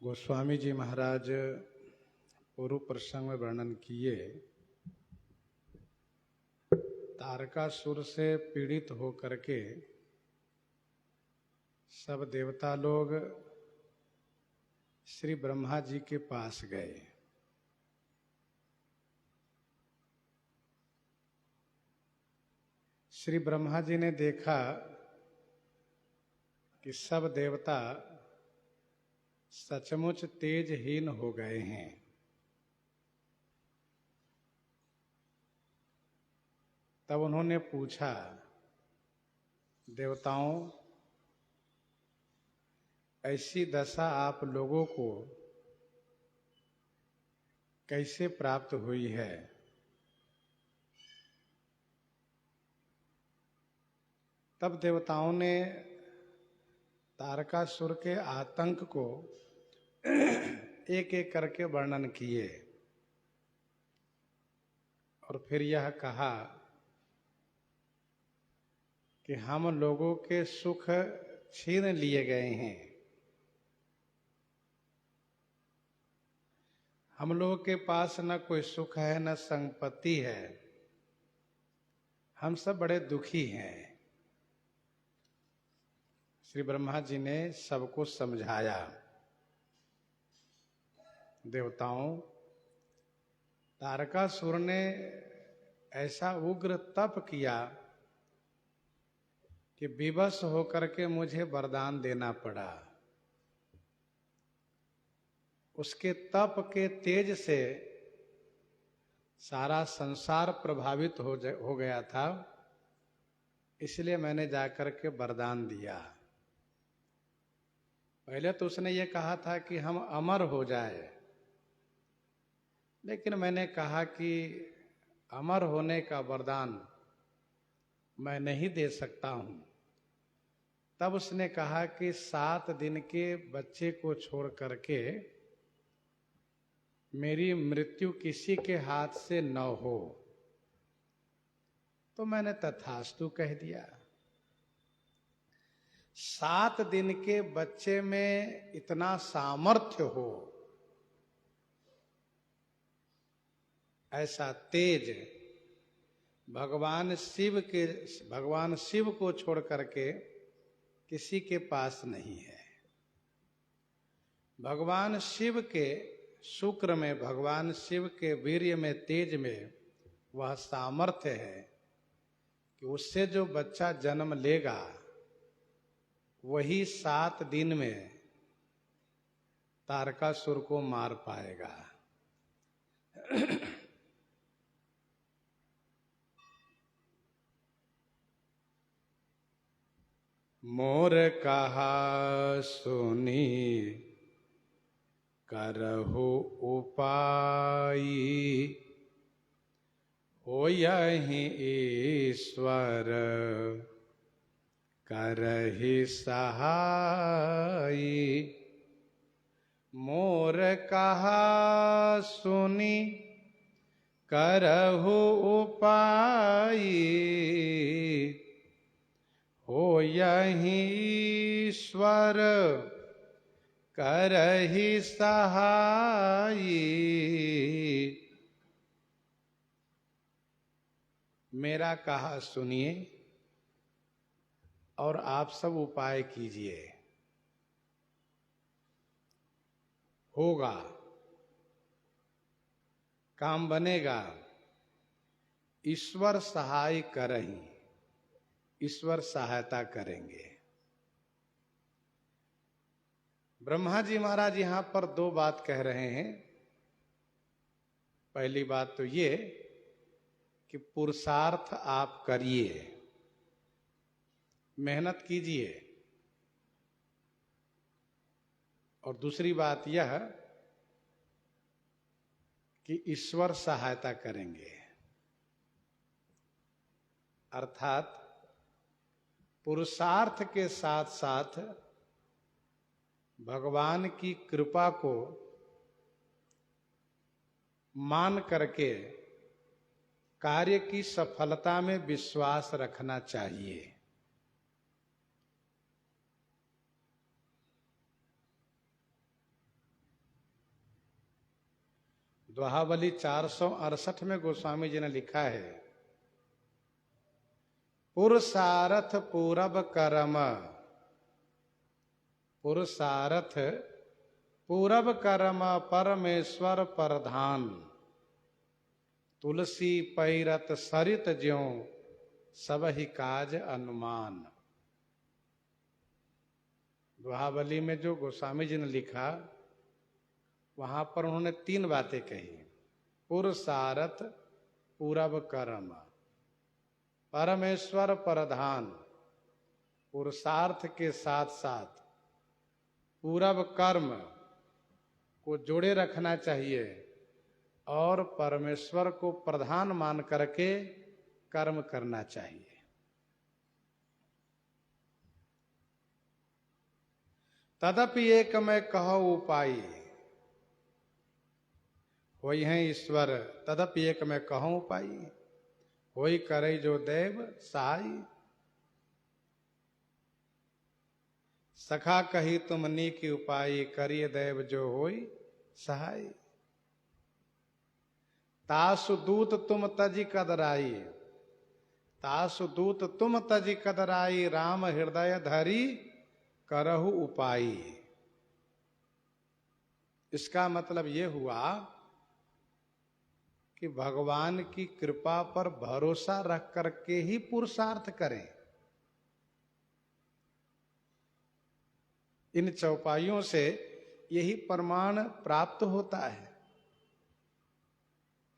गोस्वामी जी महाराज पूर्व प्रसंग में वर्णन किए, तारकासुर से पीड़ित होकर के सब देवता लोग श्री ब्रह्मा जी के पास गए। श्री ब्रह्मा जी ने देखा कि सब देवता सचमुच तेजहीन हो गए हैं। तब उन्होंने पूछा, देवताओं, ऐसी दशा आप लोगों को कैसे प्राप्त हुई है? तब देवताओं ने तारकासुर के आतंक को एक एक करके वर्णन किए और फिर यह कहा कि हम लोगों के सुख छीन लिए गए हैं। हम लोगों के पास न कोई सुख है, न संपत्ति है। हम सब बड़े दुखी हैं। श्री ब्रह्मा जी ने सबको समझाया, देवताओं, तारकासुर ने ऐसा उग्र तप किया कि विवश होकर के मुझे वरदान देना पड़ा। उसके तप के तेज से सारा संसार प्रभावित हो गया था, इसलिए मैंने जाकर के वरदान दिया। पहले तो उसने ये कहा था कि हम अमर हो जाए, लेकिन मैंने कहा कि अमर होने का वरदान मैं नहीं दे सकता हूं। तब उसने कहा कि 7 दिन के बच्चे को छोड़ करके मेरी मृत्यु किसी के हाथ से न हो। तो मैंने तथास्तु कह दिया। 7 दिन के बच्चे में इतना सामर्थ्य हो, ऐसा तेज भगवान शिव को छोड़ करके किसी के पास नहीं है। भगवान शिव के शुक्र में, भगवान शिव के वीर्य में, तेज में वह सामर्थ्य है कि उससे जो बच्चा जन्म लेगा वही 7 दिन में तारकासुर को मार पाएगा। मोर कहा सुनी करहु उपाई, हो यही ईश्वर करहि सहाई। मोर कहा सुनी करहु उपाई, हो यही ईश्वर करहि सहाई। मेरा कहा सुनिए और आप सब उपाय कीजिए। होगा, काम बनेगा। ईश्वर सहाय करहि, ईश्वर सहायता करेंगे। ब्रह्मा जी महाराज यहां पर 2 बात कह रहे हैं। पहली बात तो ये कि पुरुषार्थ आप करिए, मेहनत कीजिए। और दूसरी बात यह कि ईश्वर सहायता करेंगे। अर्थात पुरुषार्थ के साथ साथ भगवान की कृपा को मान करके कार्य की सफलता में विश्वास रखना चाहिए। दोहावली 468 में गोस्वामी जी ने लिखा है, पुरुषार्थ पूरब कर्म, पुरुषार्थ पूरब कर्म परमेश्वर प्रधान, तुलसी पैरत सरित ज्यों सब ही काज अनुमान। दोहावली में जो गोस्वामी जी ने लिखा, वहां पर उन्होंने 3 बातें कही। पुरुषार्थ पूरब कर्म, परमेश्वर प्रधान, पुरुषार्थ के साथ साथ पूरब कर्म को जोड़े रखना चाहिए और परमेश्वर को प्रधान मान करके कर्म करना चाहिए। तदपि एक मैं कहो उपाय, होई है ईश्वर तदपि एक मैं कहूं उपाय, होई करे जो देव सहाय। सखा कही तुम नीकी उपाय, करिए देव जो होई सहाय। तासु दूत तुम तजी कदराई, तासु दूत तुम तजी कदराई, राम हृदय धरी करहु उपाय। इसका मतलब ये हुआ कि भगवान की कृपा पर भरोसा रख करके ही पुरुषार्थ करें। इन चौपाइयों से यही प्रमाण प्राप्त होता है।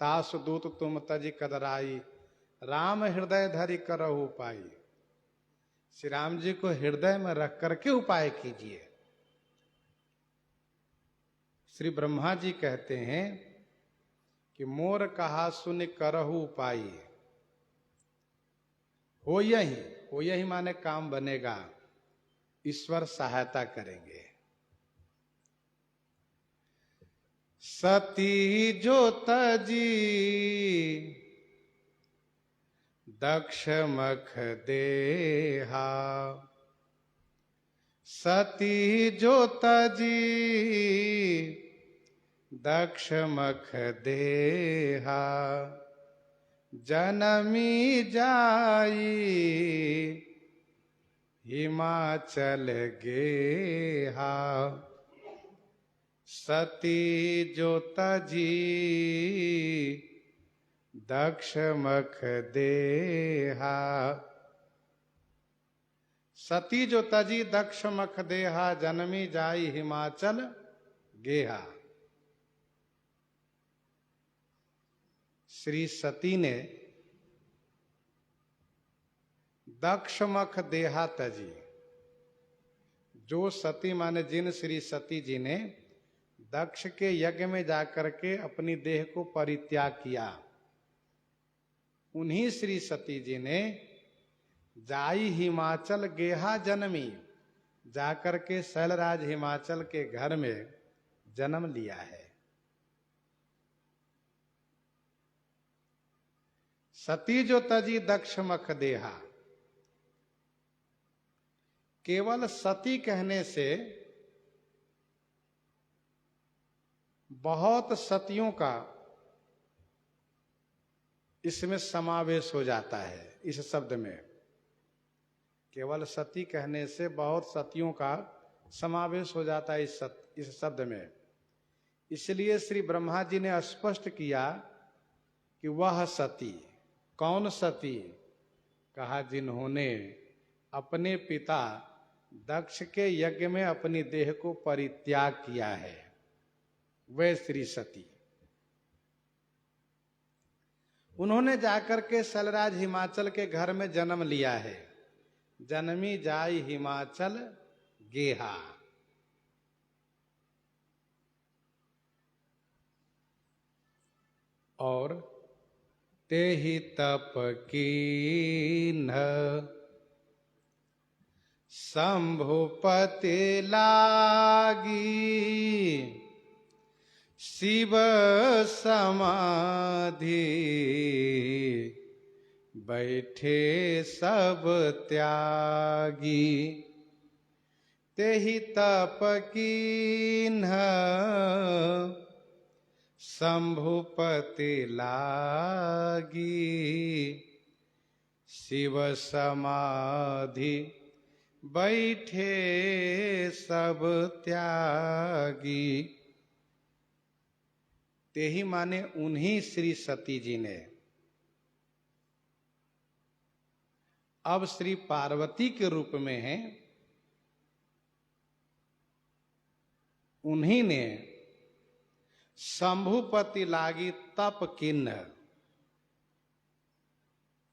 तासु दूत तुम तजी कदराई, राम हृदय धरि करहु उपाय। श्री राम जी को हृदय में रख करके उपाय कीजिए। श्री ब्रह्मा जी कहते हैं कि मोर कहा सुन करहु उपाय, हो यही माने काम बनेगा, ईश्वर सहायता करेंगे। सती जो तजी दक्ष मख देहा, सती जो तजी दक्ष मख देहा, जनमी जाई हिमाचल गेहा। सती जो तजी दक्ष मख देहा, सती जो तजी दक्ष मख देहा, जनमी जाई हिमाचल गेहा। श्री सती ने दक्ष मख देहा तजी, जो सती माने जिन श्री सती जी ने दक्ष के यज्ञ में जाकर के अपनी देह को परित्याग किया, उन्हीं श्री सती जी ने जाई हिमाचल गेहा जन्मी, जाकर के शैलराज हिमाचल के घर में जन्म लिया है। सती जो तजी दक्ष मख देहा, केवल सती कहने से बहुत सतियों का इसमें समावेश हो जाता है। इस शब्द में केवल सती कहने से बहुत सतियों का समावेश हो जाता है इस शब्द में। इसलिए श्री ब्रह्मा जी ने स्पष्ट किया कि वह सती, कौन सती? कहा जिन्होंने अपने पिता दक्ष के यज्ञ में अपनी देह को परित्याग किया है, वे श्री सती। उन्होंने जाकर के शैलराज हिमाचल के घर में जन्म लिया है। जन्मी जाई हिमाचल गेहा। और ते ही तप कीन्ह शंभुपति लागी, शिव समाधि बैठे सब त्यागी। ते ही तप कीन्ह शंभुपति लागी शिव समाधि बैठे सब त्यागी। ते ही माने उन्हीं श्री सती जी ने अब श्री पार्वती के रूप में हैं, उन्हीं ने शंभुपति लागी तप किन्न,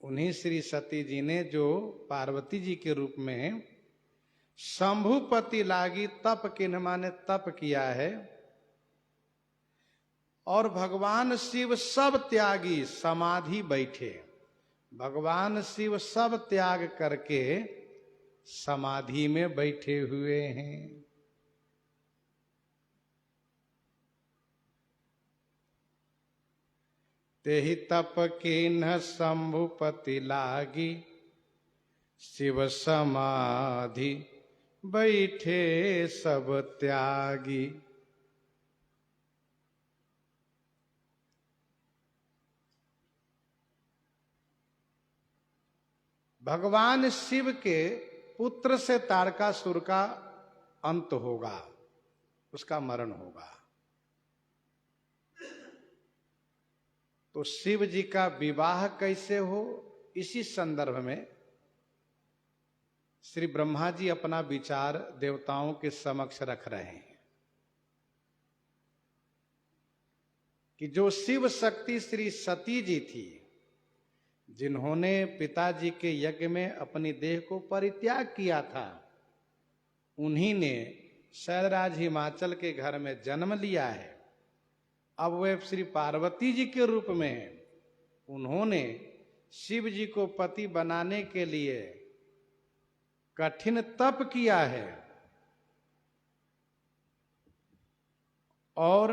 उन्हीं श्री सती जी ने जो पार्वती जी के रूप में हैं, शंभुपति लागी तप किन्न माने तप किया है। और भगवान शिव सब त्यागी समाधि बैठे, भगवान शिव सब त्याग करके समाधि में बैठे हुए हैं। तेहि तप किन्ह शंभुपति लागी शिव समाधि बैठे सब त्यागी। भगवान शिव के पुत्र से तारकासुर का अंत होगा, उसका मरण होगा। तो शिव जी का विवाह कैसे हो, इसी संदर्भ में श्री ब्रह्मा जी अपना विचार देवताओं के समक्ष रख रहे हैं कि जो शिव शक्ति श्री सती जी थी, जिन्होंने पिताजी के यज्ञ में अपनी देह को परित्याग किया था, उन्हीं ने शैलराज हिमाचल के घर में जन्म लिया है। अब वे श्री पार्वती जी के रूप में हैं, उन्होंने शिव जी को पति बनाने के लिए कठिन तप किया है और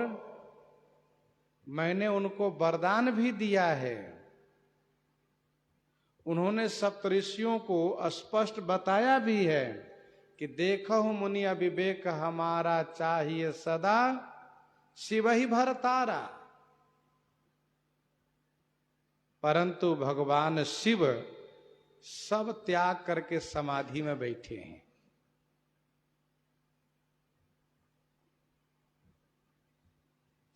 मैंने उनको वरदान भी दिया है। उन्होंने सप्तऋषियों को स्पष्ट बताया भी है कि देखो मुनि अविवेक हमारा चाहिए सदा शिव ही भरतारा। परंतु भगवान शिव सब त्याग करके समाधि में बैठे हैं।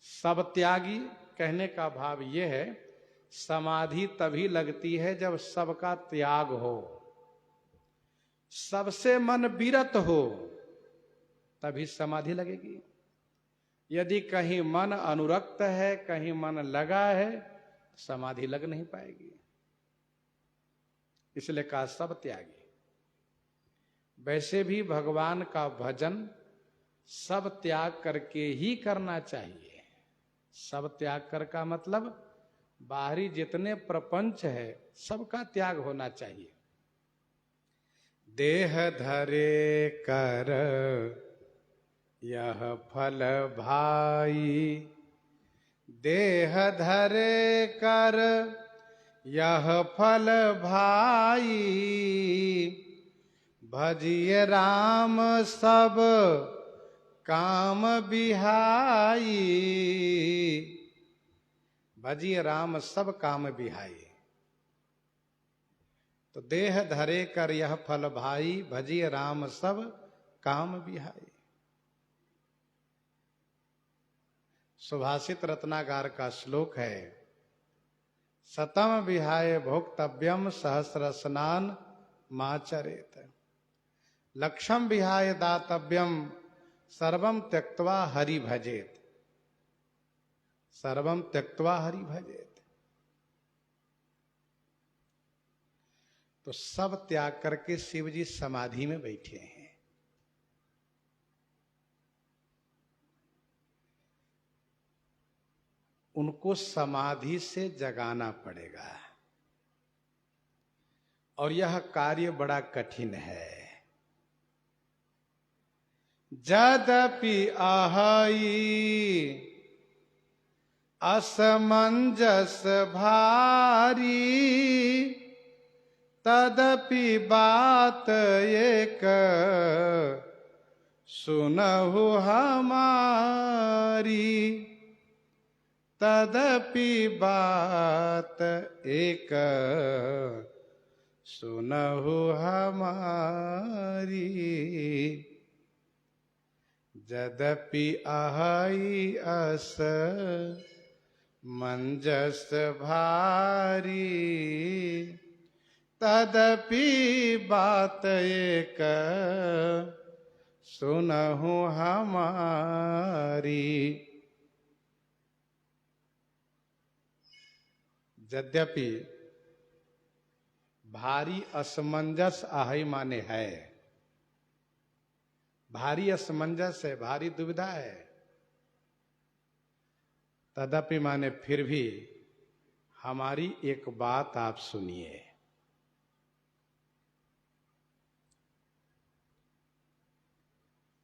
सब त्यागी कहने का भाव यह है, समाधि तभी लगती है जब सबका त्याग हो, सबसे मन विरत हो, तभी समाधि लगेगी। यदि कहीं मन अनुरक्त है, कहीं मन लगा है, समाधि लग नहीं पाएगी। इसलिए कहा सब त्यागी। वैसे भी भगवान का भजन सब त्याग करके ही करना चाहिए। सब त्याग कर का मतलब बाहरी जितने प्रपंच है सबका त्याग होना चाहिए। देह धरे कर यह फल भाई, देह धरे कर यह फल भाई, भजिए राम सब काम बिहाई, भजिए राम सब काम बिहाई। तो देह धरे कर यह फल भाई, भजिए राम सब काम बिहाई। सुभाषित रत्नागार का श्लोक है, सतम विहाय भोक्तव्यम सहस्र स्नान माचरेत, लक्षम विहाय दातव्यम सर्वम त्यक्त्वा हरि भजेत, सर्वम त्यक्त्वा हरि भजेत। तो सब त्याग करके शिव जी समाधि में बैठे हैं। उनको समाधि से जगाना पड़ेगा और यह कार्य बड़ा कठिन है। यद्यपि अहई असमंजस भारी, तदपि बात एक सुनहु हमारी, तदपि बात एक सुनहु हमारी। यद्यपि अहि अस मंजस भारी, तदपि बात एक सुनहु हमारी। यद्यपि भारी असमंजस अहि माने है, भारी असमंजस है, भारी दुविधा है। तदपि माने फिर भी हमारी एक बात आप सुनिए।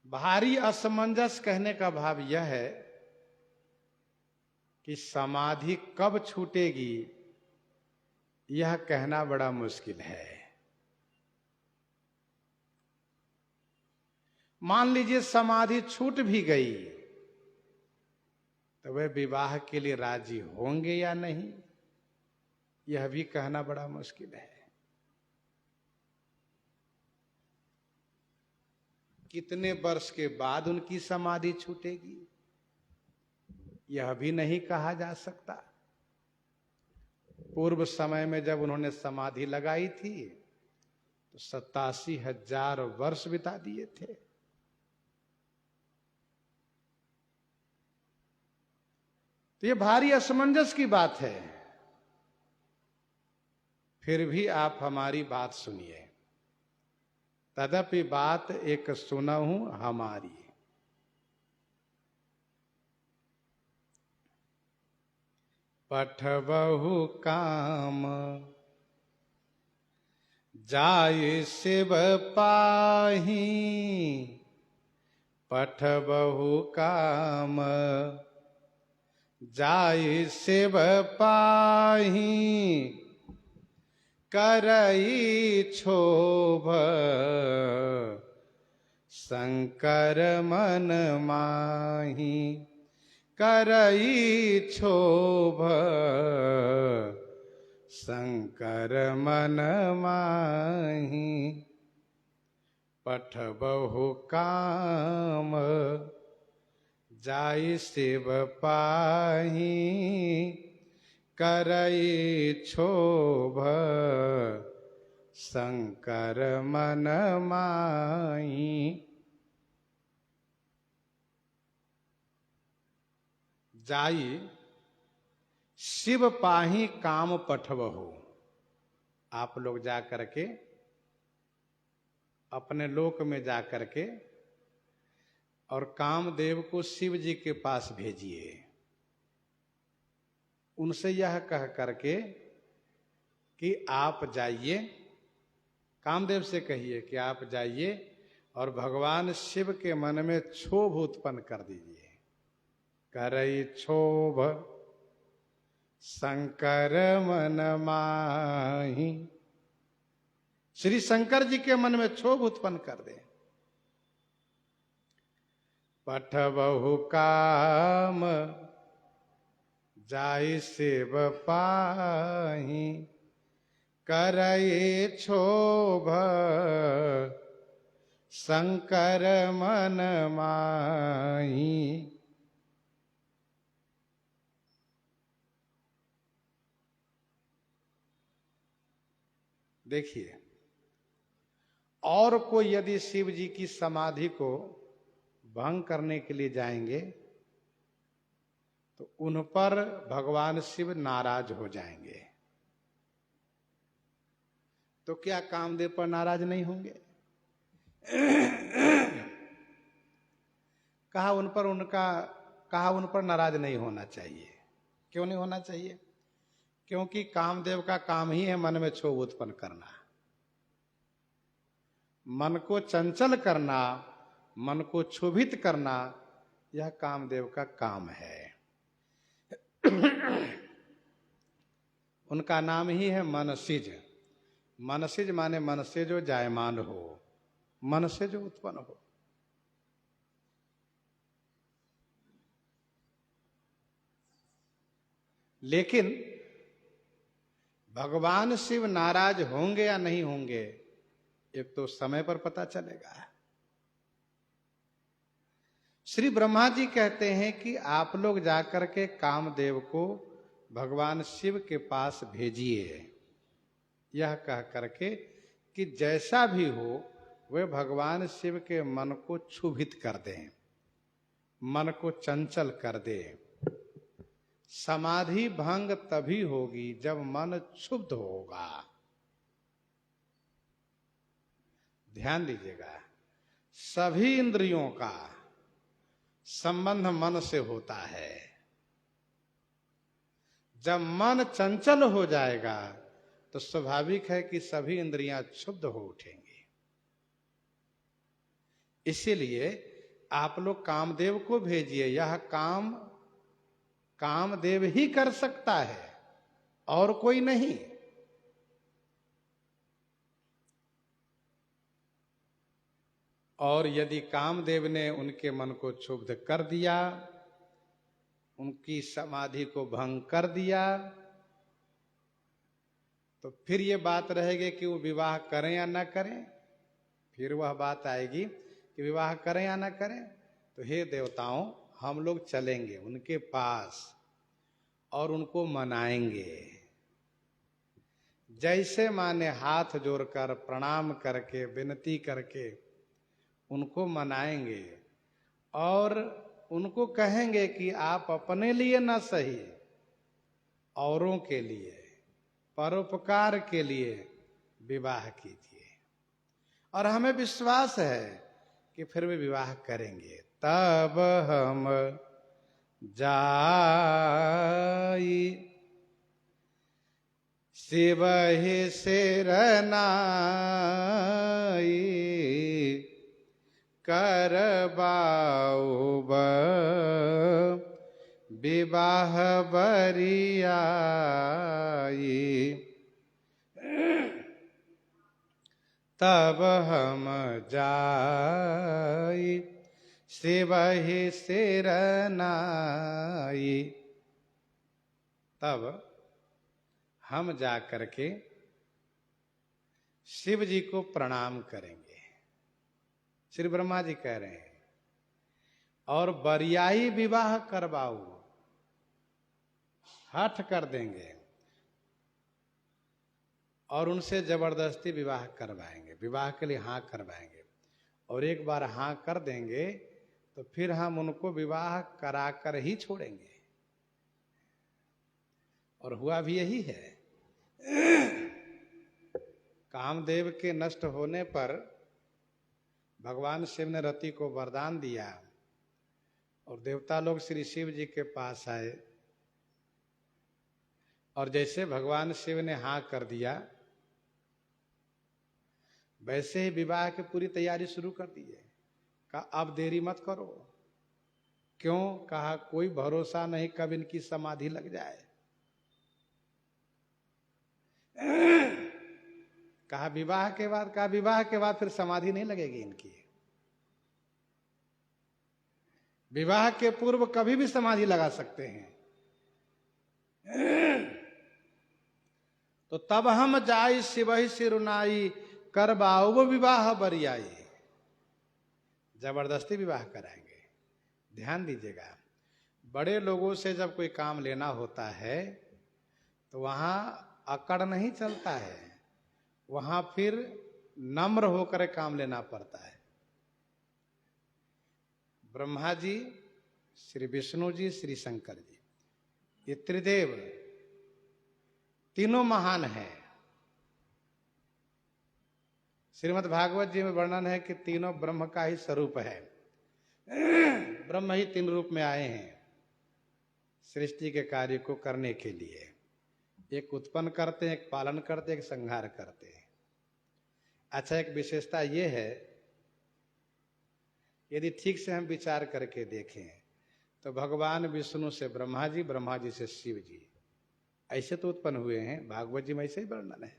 भारी असमंजस कहने का भाव यह है कि समाधि कब छूटेगी यह कहना बड़ा मुश्किल है। मान लीजिए समाधि छूट भी गई तो वे विवाह के लिए राजी होंगे या नहीं, यह भी कहना बड़ा मुश्किल है। कितने वर्ष के बाद उनकी समाधि छूटेगी यह भी नहीं कहा जा सकता। पूर्व समय में जब उन्होंने समाधि लगाई थी तो 87,000 वर्ष बिता दिए थे। तो ये भारी असमंजस की बात है। फिर भी आप हमारी बात सुनिए। तदपि बात एक सुनहु हमारी। पठबहु काम जाय शिव पाही, पठबहु काम जाय शिव पाही। करई क्षोभ शंकर मन माही, करई क्षोभ शंकर मन माही। पठबहु काम जाय शिव पाही, करई क्षोभ शंकर मन माही। जाई शिव पाही काम पठबहु। आप लोग जा करके अपने लोक में जा करके और कामदेव को शिव जी के पास भेजिए। उनसे यह कह करके कि आप जाइए, कामदेव से कहिए कि आप जाइए और भगवान शिव के मन में क्षोभ उत्पन्न कर दीजिए। करई क्षोभ शंकर मन माही। श्री शंकर जी के मन में क्षोभ उत्पन्न कर दे। पठबहु काम जाय शिव पाही, करई क्षोभ शंकर मन माही। देखिए, और कोई यदि शिव जी की समाधि को भंग करने के लिए जाएंगे तो उन पर भगवान शिव नाराज हो जाएंगे। तो क्या कामदेव पर नाराज नहीं होंगे? कहा उन पर नाराज नहीं होना चाहिए। क्यों नहीं होना चाहिए? क्योंकि कामदेव का काम ही है मन में क्षोभ उत्पन्न करना, मन को चंचल करना, मन को क्षोभित करना, यह कामदेव का काम है। उनका नाम ही है मनसिज। मनसिज माने मन से जो जायमान हो, मन से जो उत्पन्न हो। लेकिन भगवान शिव नाराज होंगे या नहीं होंगे, एक तो समय पर पता चलेगा। श्री ब्रह्मा जी कहते हैं कि आप लोग जाकर के कामदेव को भगवान शिव के पास भेजिए, यह कह करके कि जैसा भी हो वे भगवान शिव के मन को क्षुभित कर दें, मन को चंचल कर दे। समाधि भंग तभी होगी जब मन क्षुब्ध होगा। ध्यान दीजिएगा, सभी इंद्रियों का संबंध मन से होता है। जब मन चंचल हो जाएगा तो स्वाभाविक है कि सभी इंद्रियां क्षुब्ध हो उठेंगी। इसीलिए आप लोग कामदेव को भेजिए, यह काम कामदेव ही कर सकता है और कोई नहीं। और यदि कामदेव ने उनके मन को क्षुब्ध कर दिया, उनकी समाधि को भंग कर दिया, तो फिर ये बात रहेगी कि वो विवाह करें या ना करें। फिर वह बात आएगी कि विवाह करें या ना करें। तो हे देवताओं, हम लोग चलेंगे उनके पास और उनको मनाएंगे। जैसे माने हाथ जोड़कर प्रणाम करके विनती करके उनको मनाएंगे और उनको कहेंगे कि आप अपने लिए न सही, औरों के लिए, परोपकार के लिए विवाह कीजिए। और हमें विश्वास है कि फिर वे विवाह करेंगे। तब हम जाई शिव ही सिरनाई, करबाऊब विवाह बरियाई। तब हम जाई शिव ही सिरनाई। तब हम जा करके शिव जी को प्रणाम करेंगे। श्री ब्रह्मा जी कह रहे हैं, और बरियाई विवाह करवाओ, हठ कर देंगे और उनसे जबरदस्ती विवाह करवाएंगे, विवाह के लिए हाँ करवाएंगे। और एक बार हाँ कर देंगे तो फिर हम उनको विवाह कराकर ही छोड़ेंगे। और हुआ भी यही है। कामदेव के नष्ट होने पर भगवान शिव ने रति को वरदान दिया और देवता लोग श्री शिव जी के पास आए। और जैसे भगवान शिव ने हाँ कर दिया, वैसे ही विवाह की पूरी तैयारी शुरू कर दी है। कहा अब देरी मत करो। क्यों? कहा कोई भरोसा नहीं कब इनकी समाधि लग जाए। कहा विवाह के बाद, कहा विवाह के बाद फिर समाधि नहीं लगेगी इनकी। विवाह के पूर्व कभी भी समाधि लगा सकते हैं। तो तब हम जाई शिवहि सिरुनाई, करबाऊ विवाह बरियाई। जबरदस्ती विवाह कराएंगे। ध्यान दीजिएगा, बड़े लोगों से जब कोई काम लेना होता है तो वहां अकड़ नहीं चलता है, वहां फिर नम्र होकर काम लेना पड़ता है। ब्रह्मा जी, श्री विष्णु जी, श्री शंकर जी, ये त्रिदेव तीनों महान हैं। श्रीमद् भागवत जी में वर्णन है कि तीनों ब्रह्म का ही स्वरूप है। ब्रह्म ही तीन रूप में आए हैं सृष्टि के कार्य को करने के लिए। एक उत्पन्न करते हैं, एक पालन करते हैं, एक संहार करते हैं। अच्छा, एक विशेषता ये है, यदि ठीक से हम विचार करके देखें तो भगवान विष्णु से ब्रह्मा जी, ब्रह्मा जी से शिव जी, ऐसे तो उत्पन्न हुए हैं। भागवत जी में ऐसे ही वर्णन है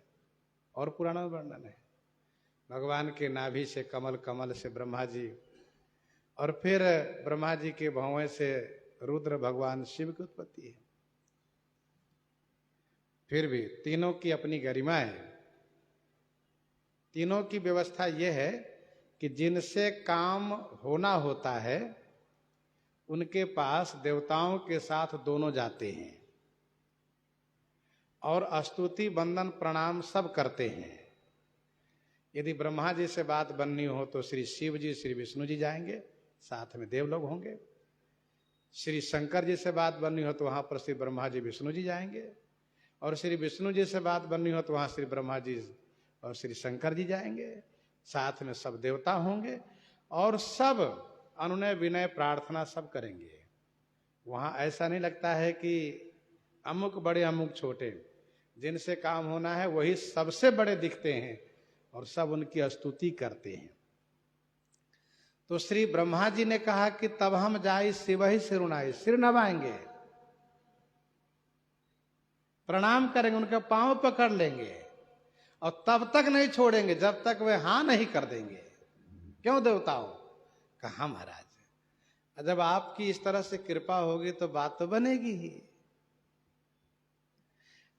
और पुराणों में वर्णन है। भगवान के नाभि से कमल, कमल से ब्रह्मा जी, और फिर ब्रह्मा जी के भौवें से रुद्र भगवान शिव की उत्पत्ति है। फिर भी तीनों की अपनी गरिमा है। तीनों की व्यवस्था यह है कि जिनसे काम होना होता है उनके पास देवताओं के साथ दोनों जाते हैं और स्तुति वंदन प्रणाम सब करते हैं। यदि ब्रह्मा जी से बात बननी हो तो श्री शिव जी श्री विष्णु जी जाएंगे, साथ में देव लोग होंगे। श्री शंकर जी से बात बननी हो तो वहां पर श्री ब्रह्मा जी विष्णु जी जाएंगे, और श्री विष्णु जी से बात बननी हो तो वहां श्री ब्रह्मा जी और श्री शंकर जी जाएंगे, साथ में सब देवता होंगे और सब अनुनय विनय प्रार्थना सब करेंगे। वहां ऐसा नहीं लगता है कि अमुक बड़े अमुक छोटे, जिनसे काम होना है वही सबसे बड़े दिखते हैं और सब उनकी स्तुति करते हैं। तो श्री ब्रह्मा जी ने कहा कि तब हम जाए शिव ही सिरुनाई, सिर नवाएंगे, प्रणाम करेंगे, उनके पांव पकड़ लेंगे और तब तक नहीं छोड़ेंगे जब तक वे हां नहीं कर देंगे। क्यों देवताओं? कहा महाराज, जब आपकी इस तरह से कृपा होगी तो बात तो बनेगी ही।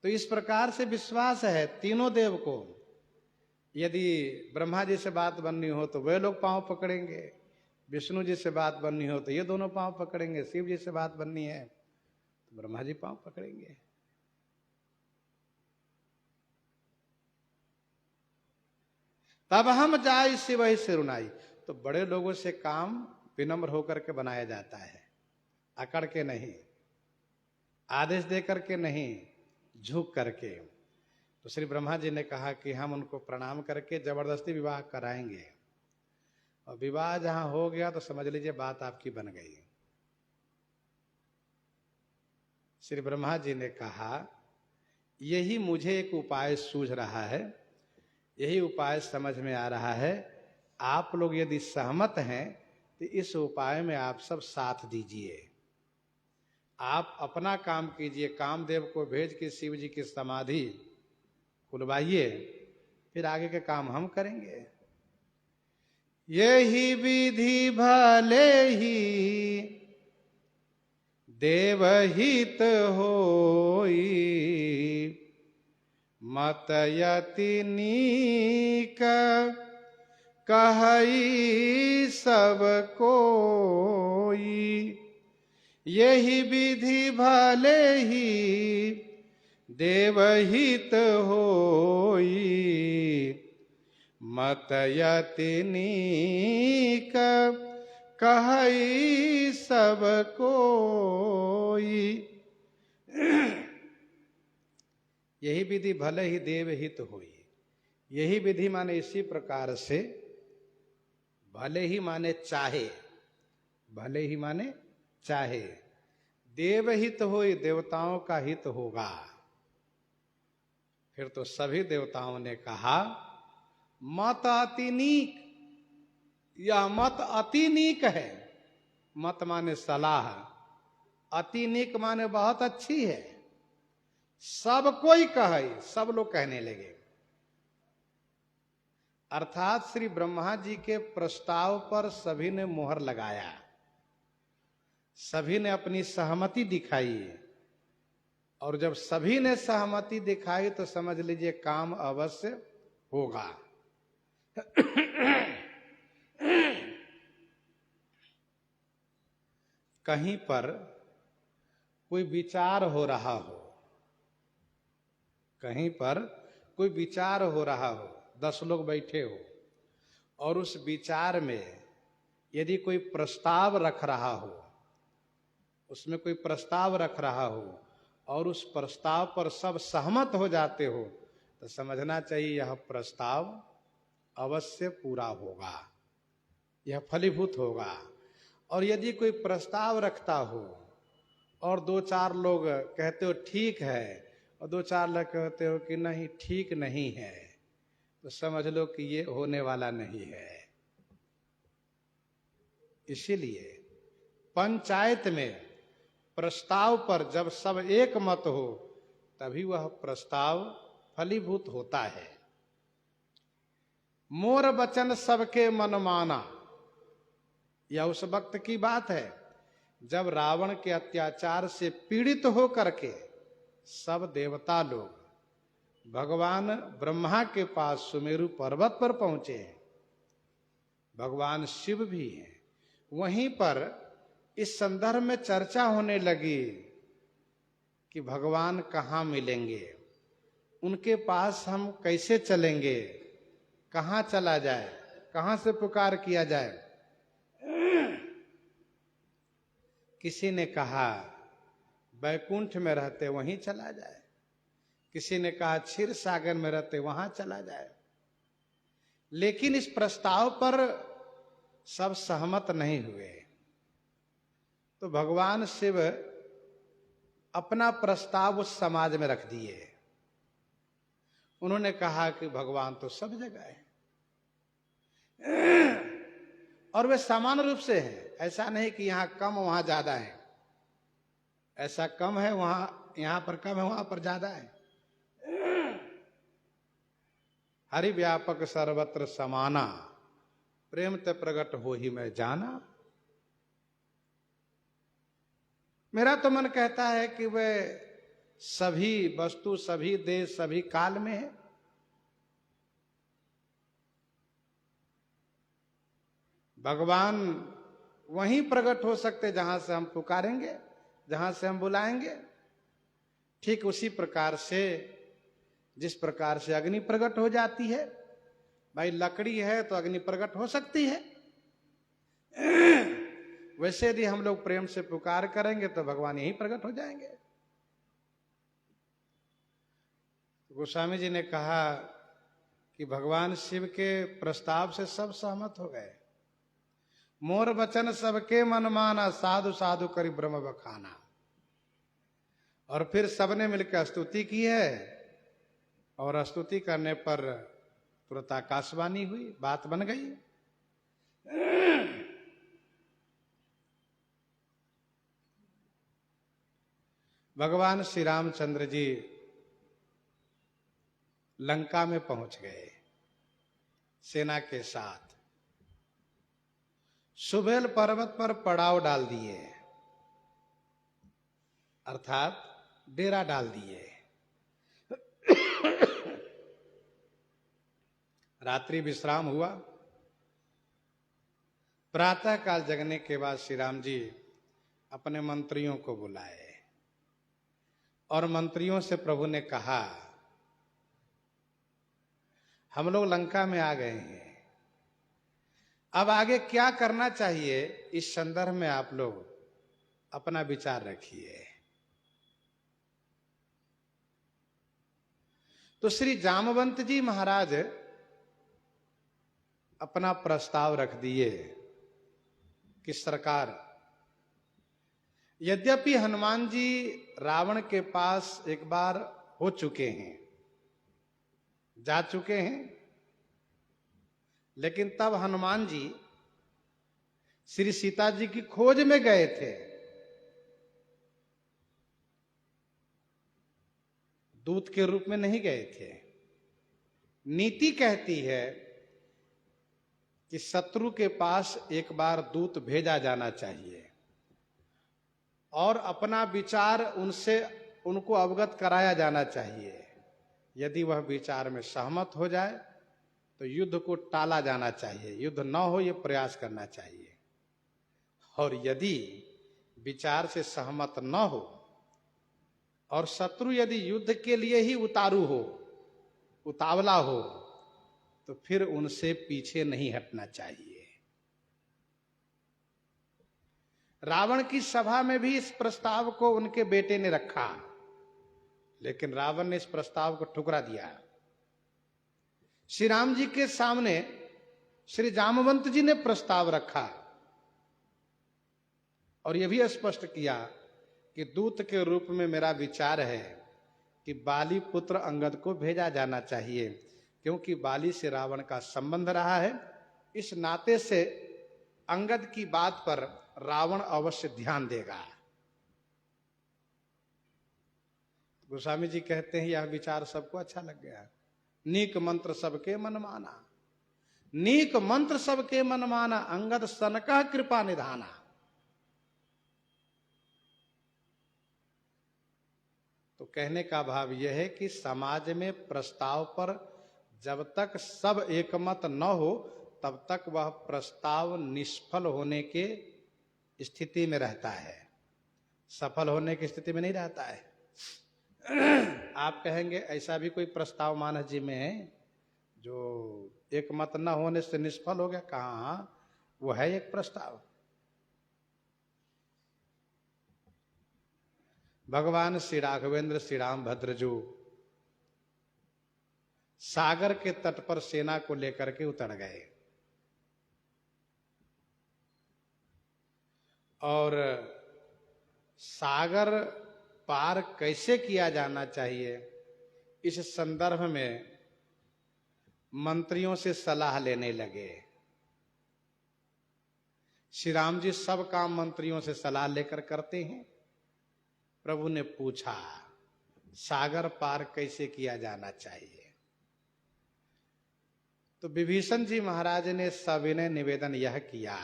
तो इस प्रकार से विश्वास है तीनों देव को। यदि ब्रह्मा जी से बात बननी हो तो वे लोग पांव पकड़ेंगे, विष्णु जी से बात बननी हो तो ये दोनों पांव पकड़ेंगे, शिव जी से बात बननी है तो ब्रह्मा जी पांव पकड़ेंगे। तब हम जाए शिव ही सिरुनाई। तो बड़े लोगों से काम विनम्र होकर के बनाया जाता है, अकड़ के नहीं, आदेश दे करके नहीं, झुक करके। तो श्री ब्रह्मा जी ने कहा कि हम उनको प्रणाम करके जबरदस्ती विवाह कराएंगे, और विवाह जहां हो गया तो समझ लीजिए बात आपकी बन गई। श्री ब्रह्मा जी ने कहा यही मुझे एक उपाय सूझ रहा है, यही उपाय समझ में आ रहा है, आप लोग यदि सहमत हैं तो इस उपाय में आप सब साथ दीजिए। आप अपना काम कीजिए, कामदेव को भेज के शिव जी की समाधि खुलवाइए, फिर आगे के काम हम करेंगे। यही विधि भले ही देवहित होई, मत यति नीक कहई सब कोई। यही विधि भले ही देवहित होई, मत यति नीक कहई सब कोई। यही विधि भले ही देवहित होई। यही विधि माने इसी प्रकार से, भले ही माने चाहे, भले ही माने चाहे, देवहित होई, देवताओं का हित होगा। फिर तो सभी देवताओं ने कहा मत अति नीक, यह मत अति नीक है। मत माने सलाह, अति नीक माने बहुत अच्छी है। सब कोई कहे, सब लोग कहने लगे। अर्थात श्री ब्रह्मा जी के प्रस्ताव पर सभी ने मोहर लगाया, सभी ने अपनी सहमति दिखाई, और जब सभी ने सहमति दिखाई तो समझ लीजिए काम अवश्य होगा। कहीं पर कोई विचार हो रहा हो, कहीं पर कोई विचार हो रहा हो, 10 लोग बैठे हो और उस विचार में यदि कोई प्रस्ताव रख रहा हो, उसमें कोई प्रस्ताव रख रहा हो और उस प्रस्ताव पर सब सहमत हो जाते हो, तो समझना चाहिए यह प्रस्ताव अवश्य पूरा होगा, यह फलीभूत होगा। और यदि कोई प्रस्ताव रखता हो और 2-4 लोग कहते हो ठीक है और 2-4 लोग कहते हो कि नहीं ठीक नहीं है, तो समझ लो कि ये होने वाला नहीं है। इसीलिए पंचायत में प्रस्ताव पर जब सब एक मत हो तभी वह प्रस्ताव फलीभूत होता है। मोर वचन सबके मन माना, यह उस वक्त की बात है जब रावण के अत्याचार से पीड़ित हो करके सब देवता लोग भगवान ब्रह्मा के पास सुमेरु पर्वत पर पहुंचे हैं, भगवान शिव भी हैं। वहीं पर इस संदर्भ में चर्चा होने लगी कि भगवान कहाँ मिलेंगे, उनके पास हम कैसे चलेंगे, कहाँ चला जाए, कहाँ से पुकार किया जाए। किसी ने कहा बैकुंठ में रहते वहीं चला जाए, किसी ने कहा क्षीर सागर में रहते वहां चला जाए। लेकिन इस प्रस्ताव पर सब सहमत नहीं हुए। तो भगवान शिव अपना प्रस्ताव उस समाज में रख दिए। उन्होंने कहा कि भगवान तो सब जगह है और वे समान रूप से हैं। ऐसा नहीं कि यहां कम वहां ज्यादा है, ऐसा कम है वहां, यहां पर कम है वहां पर ज्यादा है। हरि व्यापक सर्वत्र समाना, प्रेम ते प्रगट हो ही मैं जाना। मेरा तो मन कहता है कि वे सभी वस्तु, सभी देश, सभी काल में है। भगवान वहीं प्रकट हो सकते जहां से हम पुकारेंगे, जहां से हम बुलाएंगे। ठीक उसी प्रकार से जिस प्रकार से अग्नि प्रकट हो जाती है, भाई लकड़ी है तो अग्नि प्रकट हो सकती है, वैसे यदि हम लोग प्रेम से पुकार करेंगे तो भगवान यहीं प्रकट हो जाएंगे। गोस्वामी जी ने कहा कि भगवान शिव के प्रस्ताव से सब सहमत हो गए। मोर वचन सबके मन माना, साधु साधु करी ब्रह्म बखाना। और फिर सबने मिलकर स्तुति की है और स्तुति करने पर तुरंत आकाशवाणी हुई, बात बन गई। भगवान श्री रामचंद्र जी लंका में पहुंच गए सेना के साथ। सुबेल पर्वत पर पड़ाव डाल दिए, अर्थात डेरा डाल दिए। रात्रि विश्राम हुआ। प्रातः काल जगने के बाद श्री राम जी अपने मंत्रियों को बुलाए और मंत्रियों से प्रभु ने कहा हम लोग लंका में आ गए हैं, अब आगे क्या करना चाहिए, इस संदर्भ में आप लोग अपना विचार रखिए। तो श्री जामवंत जी महाराज अपना प्रस्ताव रख दिए कि सरकार, यद्यपि हनुमान जी रावण के पास एक बार हो चुके हैं, जा चुके हैं, लेकिन तब हनुमान जी श्री सीता जी की खोज में गए थे, दूत के रूप में नहीं गए थे। नीति कहती है कि शत्रु के पास एक बार दूत भेजा जाना चाहिए और अपना विचार उनको अवगत कराया जाना चाहिए। यदि वह विचार में सहमत हो जाए तो युद्ध को टाला जाना चाहिए, युद्ध न हो यह प्रयास करना चाहिए। और यदि विचार से सहमत न हो और शत्रु यदि युद्ध के लिए ही उतारू हो, उतावला हो, तो फिर उनसे पीछे नहीं हटना चाहिए। रावण की सभा में भी इस प्रस्ताव को उनके बेटे ने रखा, लेकिन रावण ने इस प्रस्ताव को ठुकरा दिया। श्री राम जी के सामने श्री जामवंत जी ने प्रस्ताव रखा और यह भी स्पष्ट किया कि दूत के रूप में मेरा विचार है कि बाली पुत्र अंगद को भेजा जाना चाहिए, क्योंकि बाली से रावण का संबंध रहा है। इस नाते से अंगद की बात पर रावण अवश्य ध्यान देगा। गोस्वामी जी कहते हैं यह विचार सबको अच्छा लग गया। नीक मंत्र सबके मन माना, नीक मंत्र सबके मन माना, अंगद सनका कृपा निधाना। तो कहने का भाव यह है कि समाज में प्रस्ताव पर जब तक सब एकमत न हो तब तक वह प्रस्ताव निष्फल होने के स्थिति में रहता है, सफल होने की स्थिति में नहीं रहता है। आप कहेंगे ऐसा भी कोई प्रस्ताव मानस जी में है जो एकमत न होने से निष्फल हो गया? कहाँ, वो है एक प्रस्ताव। भगवान श्री राघवेंद्र श्री रामभद्र जो सागर के तट पर सेना को लेकर के उतर गए और सागर पार कैसे किया जाना चाहिए, इस संदर्भ में मंत्रियों से सलाह लेने लगे। श्री राम जी सब काम मंत्रियों से सलाह लेकर करते हैं। प्रभु ने पूछा सागर पार कैसे किया जाना चाहिए, तो विभीषण जी महाराज ने सविनय निवेदन यह किया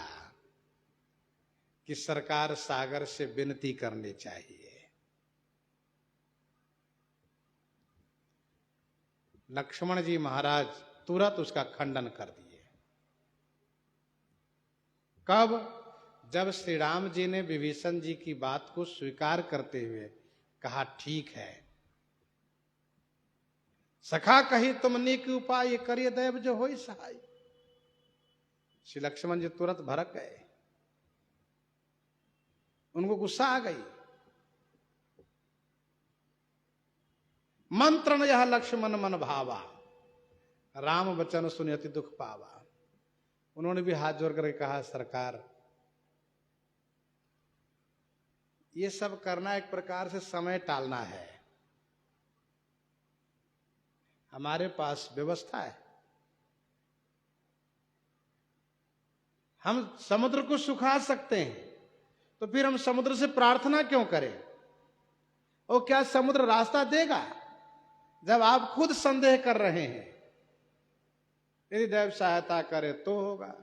कि सरकार सागर से विनती करनी चाहिए। लक्ष्मण जी महाराज तुरंत उसका खंडन कर दिए। कब? जब श्री राम जी ने विभीषण जी की बात को स्वीकार करते हुए कहा ठीक है, सखा कही तुम नीक उपाय करिए दैव जो होई सहाय। श्री लक्ष्मण जी तुरंत भड़क गए, उनको गुस्सा आ गई। मंत्रण यह लक्ष्मण मन भावा, राम वचन सुनि अति दुख पावा। उन्होंने भी हाथ जोड़ करके कहा सरकार ये सब करना एक प्रकार से समय टालना है, हमारे पास व्यवस्था है, हम समुद्र को सुखा सकते हैं, तो फिर हम समुद्र से प्रार्थना क्यों करें? और क्या समुद्र रास्ता देगा जब आप खुद संदेह कर रहे हैं? यदि दैव सहायता करे तो होगा,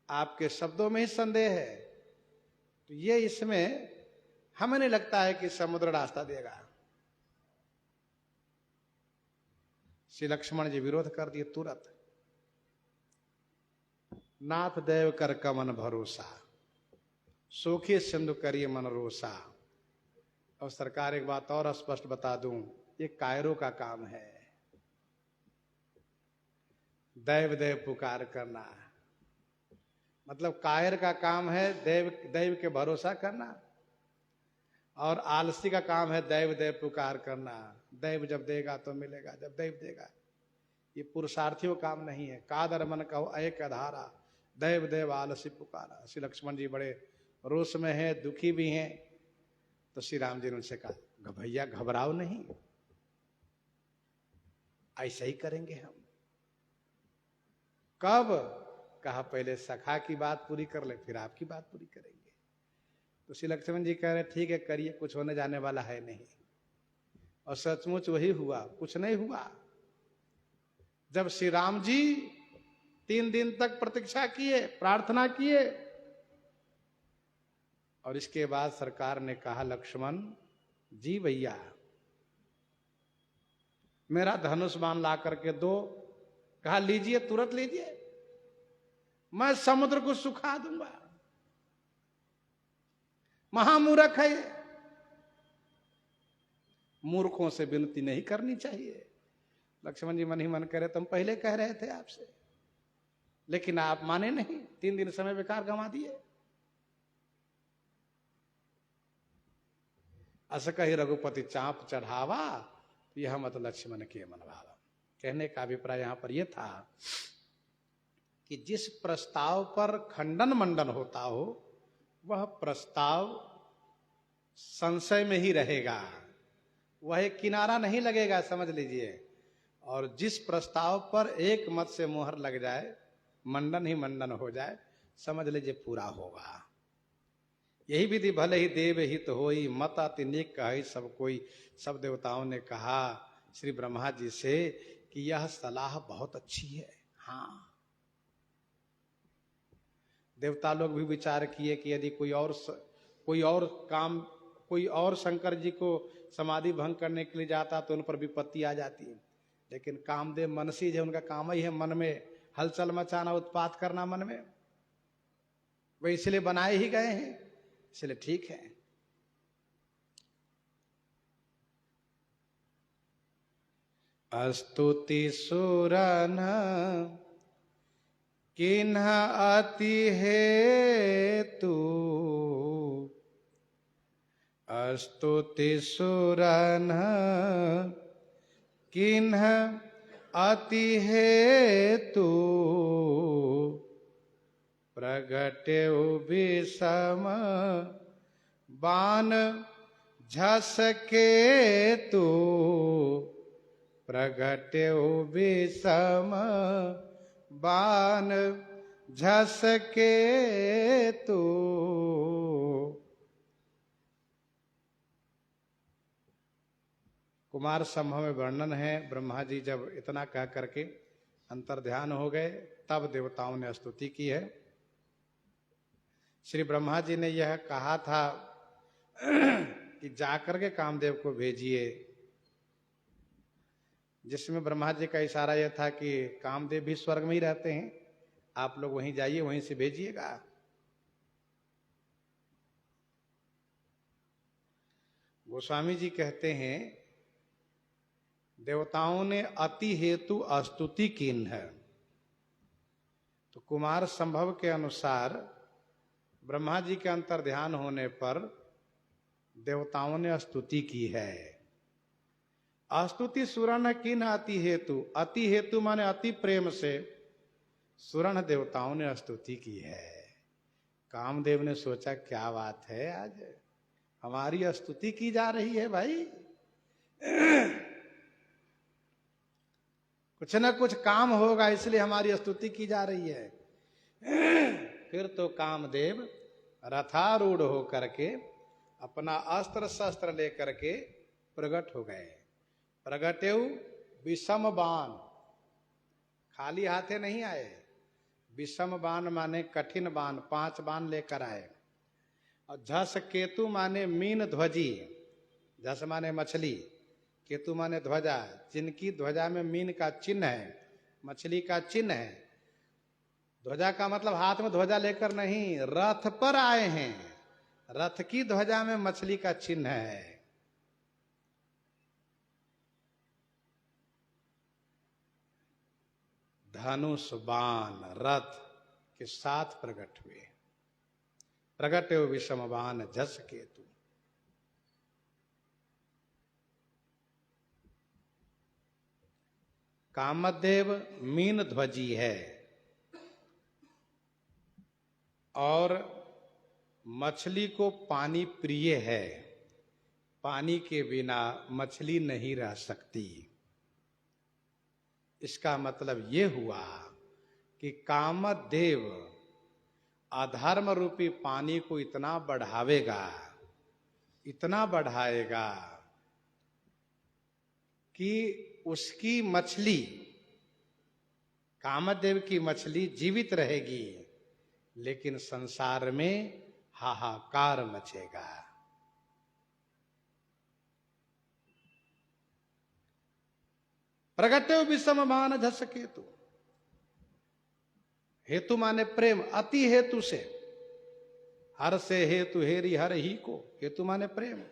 आपके शब्दों में ही संदेह है, तो ये इसमें हमें नहीं लगता है कि समुद्र रास्ता देगा। श्री लक्ष्मण जी विरोध कर दिए तुरंत। नाथ देव कर कमन भरोसा, सोखे सिंधु करिए मन रोसा। और सरकार एक बात और स्पष्ट बता दूं, ये कायरों का काम है, दैव देव पुकार करना। मतलब कायर का काम है दैव दैव के भरोसा करना, और आलसी का काम है दैव देव पुकार करना। दैव जब देगा तो मिलेगा, जब दैव देगा। ये पुरुषार्थियों काम नहीं है। कादर मन कहो एक अधारा, दैव देव आलसी पुकारा। श्री लक्ष्मण जी बड़े रोष में हैं, दुखी भी हैं। तो श्री राम जी ने उनसे कहा भैया घबराओ नहीं, ऐसा ही करेंगे हम। कब? कहा पहले सखा की बात पूरी कर ले, फिर आपकी बात पूरी करेंगे। तो श्री लक्ष्मण जी कह रहे ठीक है करिए, कुछ होने जाने वाला है नहीं। और सचमुच वही हुआ, कुछ नहीं हुआ। जब श्री राम जी 3 दिन तक प्रतीक्षा किए, प्रार्थना किए, और इसके बाद सरकार ने कहा लक्ष्मण जी भैया मेरा धनुष बाण ला करके दो। कहा लीजिए, तुरंत लीजिए, मैं समुद्र को सुखा दूंगा। महामूर्ख है ये। मूर्खों से विनती नहीं करनी चाहिए। लक्ष्मण जी मन ही मन करे तुम पहले कह रहे थे आपसे, लेकिन आप माने नहीं, 3 दिन समय बेकार गंवा दिए। अस कही रघुपति चाप चढ़ावा, यह मत लक्ष्मण के मन भावा। कहने का अभिप्राय यहां पर यह था कि जिस प्रस्ताव पर खंडन मंडन होता हो वह प्रस्ताव संशय में ही रहेगा, वह एक किनारा नहीं लगेगा, समझ लीजिए। और जिस प्रस्ताव पर एक मत से मोहर लग जाए, मंडन ही मंडन हो जाए, समझ लीजिए पूरा होगा। यही विधि भले ही देव हित होई, मत अति नीक कहे सब कोई। सब देवताओं ने कहा श्री ब्रह्मा जी से कि यह सलाह बहुत अच्छी है। हाँ, देवता लोग भी विचार किए कि यदि कोई और काम, कोई और शंकर जी को समाधि भंग करने के लिए जाता तो उन पर विपत्ति आ जाती है। लेकिन कामदेव मनसी है, उनका काम ही है मन में हलचल मचाना, उत्पात करना मन में, वे इसलिए बनाए ही गए हैं, इसलिए ठीक है। स्तुति सुरन किन्ह अति हेतु, स्तुति सुरन किन्ह अति हेतु, प्रगट्यउ विषम बाण झसकेतु, प्रगट्यउ विषम बाण झसकेतु। कुमार संभव में वर्णन है, ब्रह्मा जी जब इतना कह करके अंतर्ध्यान हो गए तब देवताओं ने स्तुति की है। श्री ब्रह्मा जी ने यह कहा था कि जाकर के कामदेव को भेजिए, जिसमें ब्रह्मा जी का इशारा यह था कि कामदेव भी स्वर्ग में ही रहते हैं, आप लोग वहीं जाइए, वहीं से भेजिएगा। गोस्वामी जी कहते हैं देवताओं ने अति हेतु स्तुति कीन है, तो कुमार संभव के अनुसार ब्रह्मा जी के अंतर्ध्यान होने पर देवताओं ने स्तुति की है। स्तुति सुरण कीन अति हेतु, अति हेतु माने अति प्रेम से सुरण देवताओं ने स्तुति की है। कामदेव ने सोचा क्या बात है, आज हमारी स्तुति की जा रही है भाई, कुछ न कुछ काम होगा इसलिए हमारी स्तुति की जा रही है। फिर तो कामदेव रथारूढ़ होकर के अपना अस्त्र शस्त्र लेकर के प्रकट हो गए। प्रगट्यउ विषम बाण, खाली हाथे नहीं आए, विषम बाण माने कठिन बाण, 5 बाण लेकर आए। और झस केतु माने मीन ध्वजी, झस माने मछली, केतु माने ध्वजा, जिनकी ध्वजा में मीन का चिन्ह है, मछली का चिन्ह है। ध्वजा का मतलब हाथ में ध्वजा लेकर नहीं, रथ पर आए हैं, रथ की ध्वजा में मछली का चिन्ह है। धनुष बाण रथ के साथ प्रकट हुए। प्रगट हो विषम बाण झस केतु। कामदेव मीन ध्वजी है और मछली को पानी प्रिय है, पानी के बिना मछली नहीं रह सकती। इसका मतलब ये हुआ कि कामदेव अधर्म रूपी पानी को इतना बढ़ावेगा, इतना बढ़ाएगा कि उसकी मछली, कामदेव की मछली जीवित रहेगी, लेकिन संसार में हाहाकार मचेगा। प्रगट्यउ विषम बाण झस केतु। हेतु माने प्रेम, अति हेतु से, हर से हेतु हेरी हर ही को, हेतु माने प्रेम।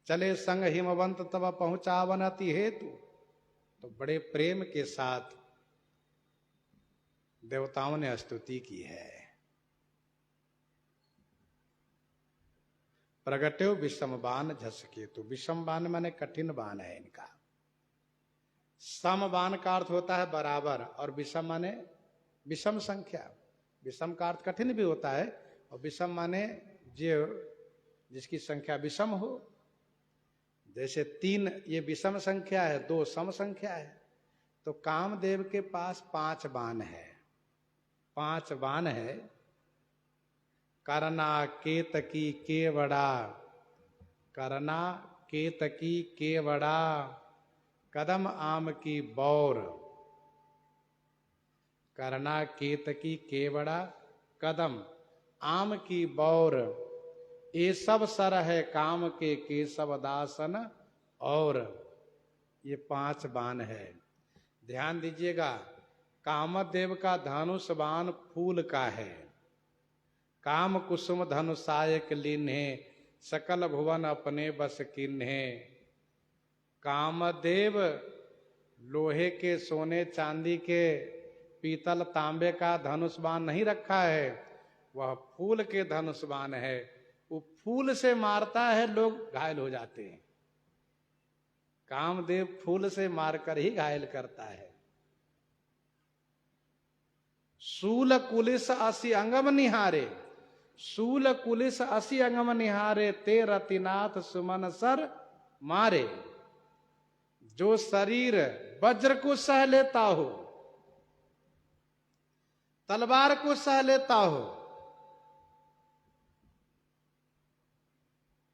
चले संग हिमवंत तब पहुंचावन अति हेतु, तो बड़े प्रेम के साथ देवताओं ने स्तुति की है। प्रगट्यउ विषम बाण झस केतु। विषम बाण माने कठिन बाण है इनका। सम बाण का अर्थ होता है बराबर, और विषम माने विषम संख्या। विषम का अर्थ कठिन भी होता है, और विषम माने जिसकी संख्या विषम हो। जैसे 3 ये विषम संख्या है, 2 सम संख्या है। तो कामदेव के पास 5 बाण है, 5 बाण है। करना केतकी केवड़ा, करना केतकी केवड़ा, कदम आम की बौर। करना केतकी केवड़ा, कदम आम की बौर, ये सब सर है काम के केशव दासन, और ये 5 बाण है। ध्यान दीजिएगा, कामदेव का धनुष बाण फूल का है। काम कुसुम धनुषायक लीन्हे, सकल भुवन अपने बस किन्हे। कामदेव लोहे के, सोने चांदी के, पीतल तांबे का धनुष बाण नहीं रखा है, वह फूल के धनुष बाण है। वो फूल से मारता है, लोग घायल हो जाते हैं। कामदेव फूल से मारकर ही घायल करता है। शूल कुलिस असि अंगम निहारे, शूल कुलिस असि अंगम निहारे, ते रतिनाथ सुमन सर मारे। जो शरीर वज्र को सह लेता हो, तलवार को सह लेता हो,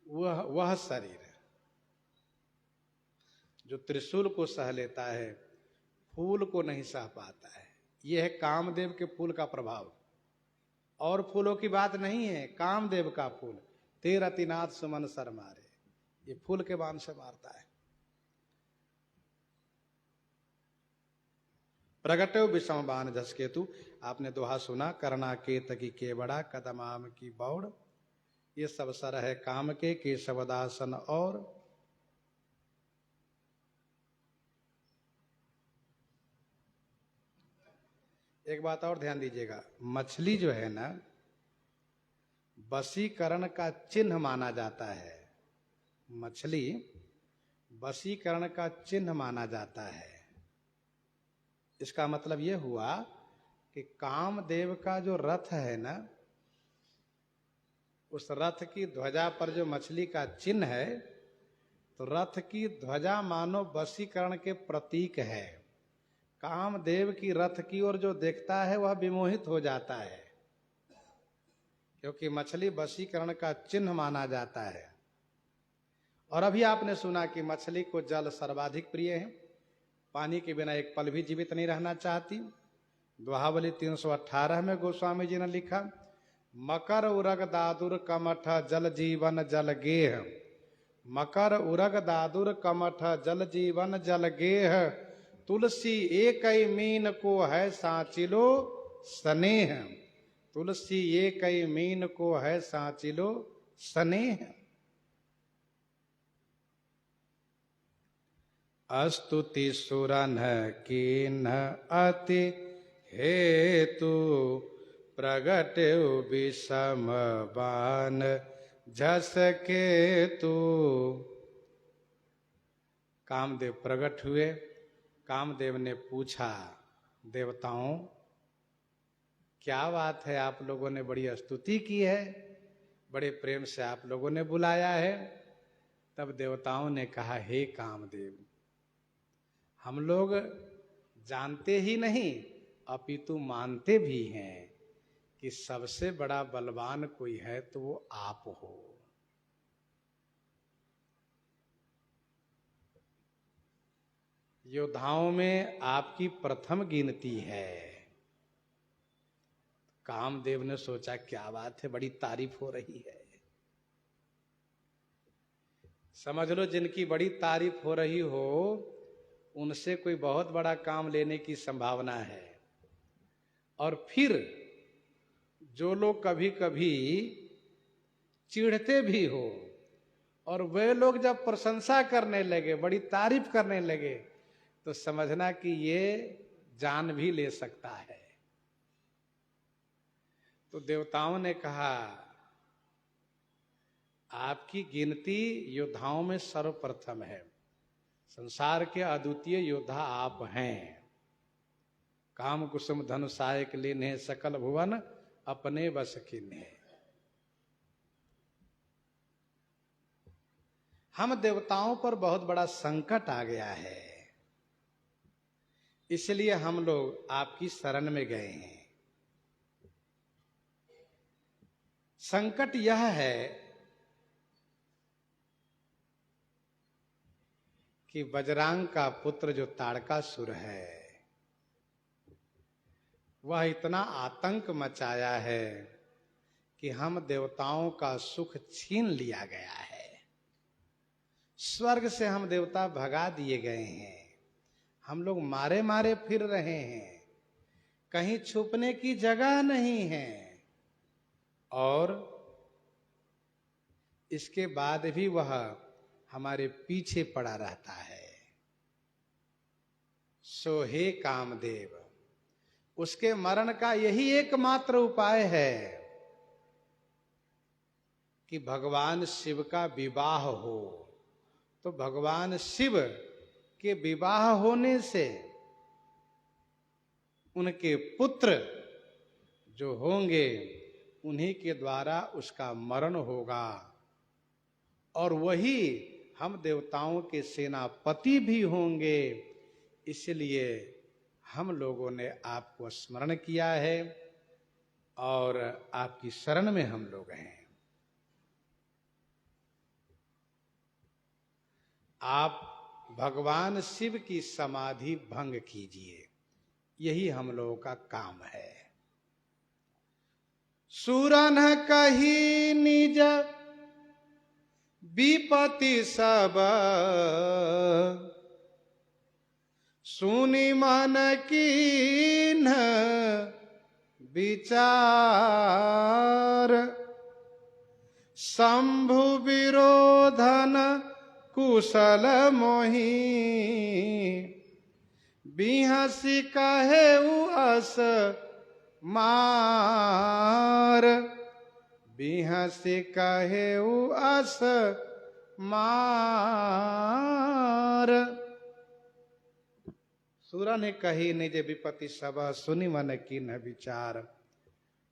वह शरीर है। जो त्रिशूल को सह लेता है, फूल को नहीं सह पाता है। यह है कामदेव के फूल का प्रभाव। और फूलों की बात नहीं है, कामदेव का फूल। ते रतिनाथ सुमन सर मारे, ये फूल के बाण से मारता है। प्रगटे विषम बाण जस केतु, आपने दोहा सुना, करना केत की केवड़ा, कदम आम की बौड़। ये सब सर है काम के केशवदासन, और एक बात और ध्यान दीजिएगा, मछली जो है ना, वशीकरण का चिन्ह माना जाता है। मछली वशीकरण का चिन्ह माना जाता है। इसका मतलब यह हुआ कि कामदेव का जो रथ है ना, उस रथ की ध्वजा पर जो मछली का चिन्ह है, तो रथ की ध्वजा मानो वशीकरण के प्रतीक है। कामदेव की रथ की ओर जो देखता है वह विमोहित हो जाता है, क्योंकि मछली वशीकरण का चिन्ह माना जाता है। और अभी आपने सुना कि मछली को जल सर्वाधिक प्रिय है, पानी के बिना एक पल भी जीवित नहीं रहना चाहती। दोहावली 318 में गोस्वामी जी ने लिखा, मकर उरग दादुर कमठ जल जीवन जल गेह। मकर उरग दादुर कमठ जल जीवन जल गेह, तुलसी एक मीन को है सांचिलो स्नेह। तुलसी एक मीन को है सांचिलो स्नेह। अस्तुति सुरन कीन्ह अति हेतु, प्रगट विषम बाण झस केतु। कामदेव प्रकट हुए। कामदेव ने पूछा, देवताओं क्या बात है, आप लोगों ने बड़ी स्तुति की है, बड़े प्रेम से आप लोगों ने बुलाया है। तब देवताओं ने कहा, हे कामदेव, हम लोग जानते ही नहीं अपितु मानते भी हैं कि सबसे बड़ा बलवान कोई है तो वो आप हो। योद्धाओं में आपकी प्रथम गिनती है। कामदेव ने सोचा, क्या बात है, बड़ी तारीफ हो रही है। समझ लो जिनकी बड़ी तारीफ हो रही हो, उनसे कोई बहुत बड़ा काम लेने की संभावना है। और फिर जो लोग कभी कभी चिढ़ते भी हो, और वे लोग जब प्रशंसा करने लगे, बड़ी तारीफ करने लगे, तो समझना कि ये जान भी ले सकता है। तो देवताओं ने कहा, आपकी गिनती योद्धाओं में सर्वप्रथम है। संसार के अद्वितीय योद्धा आप हैं। काम कुसुम धनुषायक लीन्हे, सकल भुवन अपने बस किन्हे। हम देवताओं पर बहुत बड़ा संकट आ गया है, इसलिए हम लोग आपकी शरण में गए हैं। संकट यह है कि बजरांग का पुत्र जो ताड़कासुर है, वह इतना आतंक मचाया है कि हम देवताओं का सुख छीन लिया गया है, स्वर्ग से हम देवता भगा दिए गए हैं, हम लोग मारे मारे फिर रहे हैं, कहीं छुपने की जगह नहीं है, और इसके बाद भी वह हमारे पीछे पड़ा रहता है। सो हे कामदेव, उसके मरण का यही एकमात्र उपाय है कि भगवान शिव का विवाह हो। तो भगवान शिव के विवाह होने से उनके पुत्र जो होंगे उन्हीं के द्वारा उसका मरण होगा, और वही हम देवताओं के सेनापति भी होंगे। इसलिए हम लोगों ने आपको स्मरण किया है और आपकी शरण में हम लोग हैं। आप भगवान शिव की समाधि भंग कीजिए, यही हम लोगों का काम है। सुरन कही निज विपति सब, सुनि मन कीन्ह विचार, शंभु विरोधन कुशल मोहि, बिहसी कहेउ अस मार, बिहसी कहेउ अस मार। सूरा ने कही निज विपत्ति सब, सुनि मन कीन्ह विचार।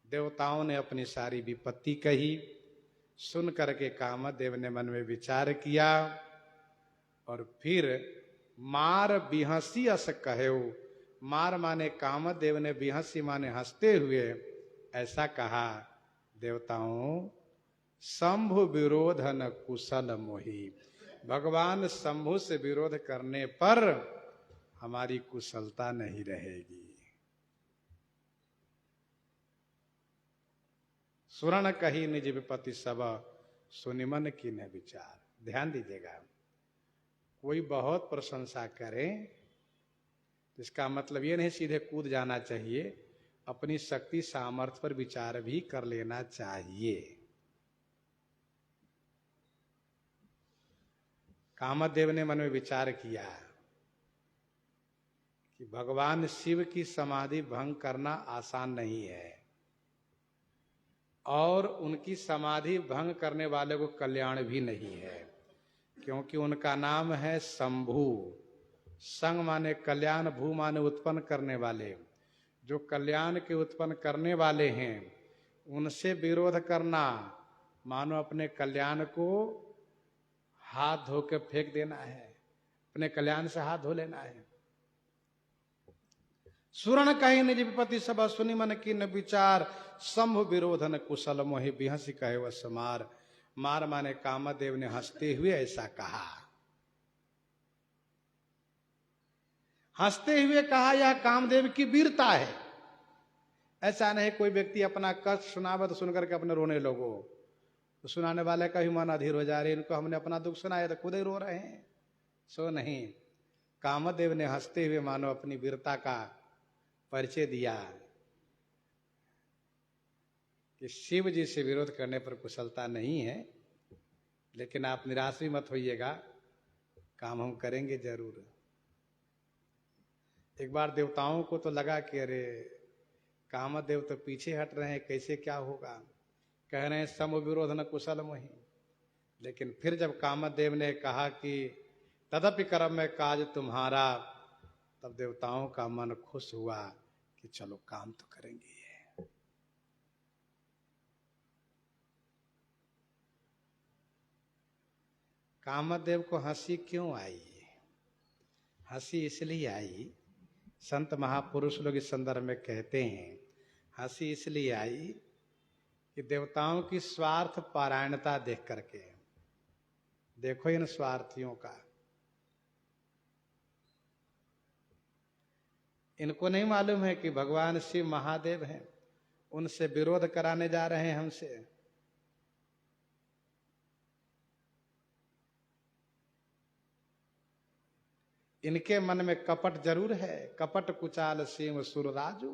देवताओं ने अपनी सारी विपत्ति कही, सुन करके कामदेव ने मन में विचार किया और फिर मार बिहसी अस कहेउ, मार माने कामदेव ने, बिहसी माने हंसते हुए ऐसा कहा, देवताओं शंभु विरोध न कुशल मोहि, भगवान शंभु से विरोध करने पर हमारी कुशलता नहीं रहेगी। सुरण कही निज विपत्ति सब, सुनि मन कीन्ह विचार। ध्यान दीजिएगा, कोई बहुत प्रशंसा करे इसका मतलब ये नहीं सीधे कूद जाना चाहिए, अपनी शक्ति सामर्थ्य पर विचार भी कर लेना चाहिए। कामदेव ने मन में विचार किया कि भगवान शिव की समाधि भंग करना आसान नहीं है, और उनकी समाधि भंग करने वाले को कल्याण भी नहीं है, क्योंकि उनका नाम है शंभु। संग माने कल्याण, भू माने उत्पन्न करने वाले। जो कल्याण के उत्पन्न करने वाले हैं उनसे विरोध करना मानो अपने कल्याण को हाथ धो के फेंक देना है, अपने कल्याण से हाथ धो लेना है। सुरण कही निज विपत्ति सब, सुनि मन कीन्ह विचार, शंभु विरोधन कुशल मोहि, बिहसी कहे वस मार। मार माने कामदेव ने हंसते हुए ऐसा कहा, हंसते हुए कहा, यह कामदेव की वीरता है। ऐसा नहीं कोई व्यक्ति अपना कष्ट सुनावे तो सुनकर के अपने रोने लगो, तो सुनाने वाले का भी मन अधीर हो जा रही, इनको हमने अपना दुख सुनाया तो खुद ही रो रहे हैं। सो नहीं, कामदेव ने हंसते हुए मानो अपनी वीरता का परिचय दिया कि शिव जी से विरोध करने पर कुशलता नहीं है, लेकिन आप निराश भी मत होइएगा, काम हम करेंगे जरूर। एक बार देवताओं को तो लगा कि अरे कामदेव तो पीछे हट रहे हैं, कैसे क्या होगा, कह रहे हैं सम विरोध न कुशल मोहि। लेकिन फिर जब कामदेव ने कहा कि तदपि कर्म में काज तुम्हारा, तब देवताओं का मन खुश हुआ कि चलो काम तो करेंगे। कामदेव को हंसी क्यों आई? हंसी इसलिए आई, संत महापुरुष लोग इस संदर्भ में कहते हैं, हंसी इसलिए आई कि देवताओं की स्वार्थ पारायणता देख करके, देखो इन स्वार्थियों का, इनको नहीं मालूम है कि भगवान शिव महादेव हैं। उनसे विरोध कराने जा रहे हैं हमसे। इनके मन में कपट जरूर है, कपट कुचाल सीम सुर राजू,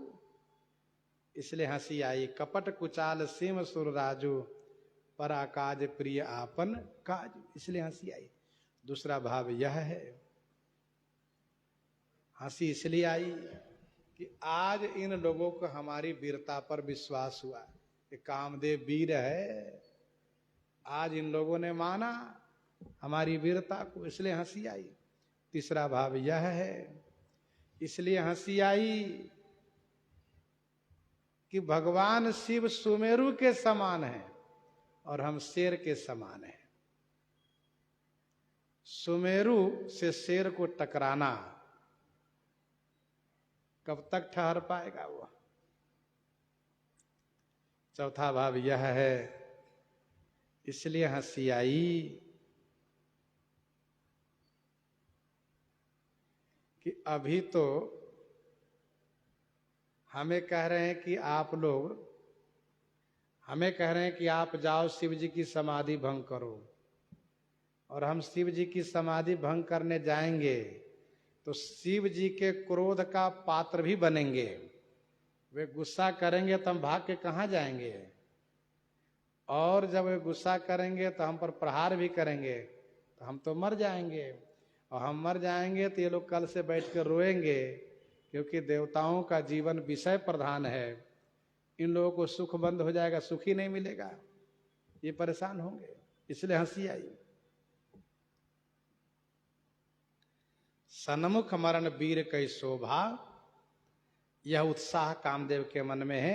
इसलिए हंसी आई। कपट कुचाल सीम सुर राजू, पराकाज प्रिय आपन काज, इसलिए हंसी आई। दूसरा भाव यह है, हंसी इसलिए आई कि आज इन लोगों को हमारी वीरता पर विश्वास हुआ कि कामदेव वीर है। आज इन लोगों ने माना हमारी वीरता को, इसलिए हंसी आई। तीसरा भाव यह है, इसलिए हंसी आई कि भगवान शिव सुमेरु के समान है और हम शेर के समान हैं। सुमेरु से शेर को टकराना कब तक ठहर पाएगा वो। चौथा भाव यह है, इसलिए हंसी आई कि अभी तो हमें कह रहे हैं कि आप लोग, हमें कह रहे हैं कि आप जाओ शिव जी की समाधि भंग करो, और हम शिव जी की समाधि भंग करने जाएंगे तो शिव जी के क्रोध का पात्र भी बनेंगे। वे गुस्सा करेंगे तो हम भाग के कहाँ जाएंगे, और जब वे गुस्सा करेंगे तो हम पर प्रहार भी करेंगे तो हम तो मर जाएंगे, और हम मर जाएंगे तो ये लोग कल से बैठ कर रोएंगे, क्योंकि देवताओं का जीवन विषय प्रधान है। इन लोगों को सुख बंद हो जाएगा, सुख ही नहीं मिलेगा, ये परेशान होंगे, इसलिए हंसी आई। सन्मुख मरण वीर कई शोभा, यह उत्साह कामदेव के मन में है,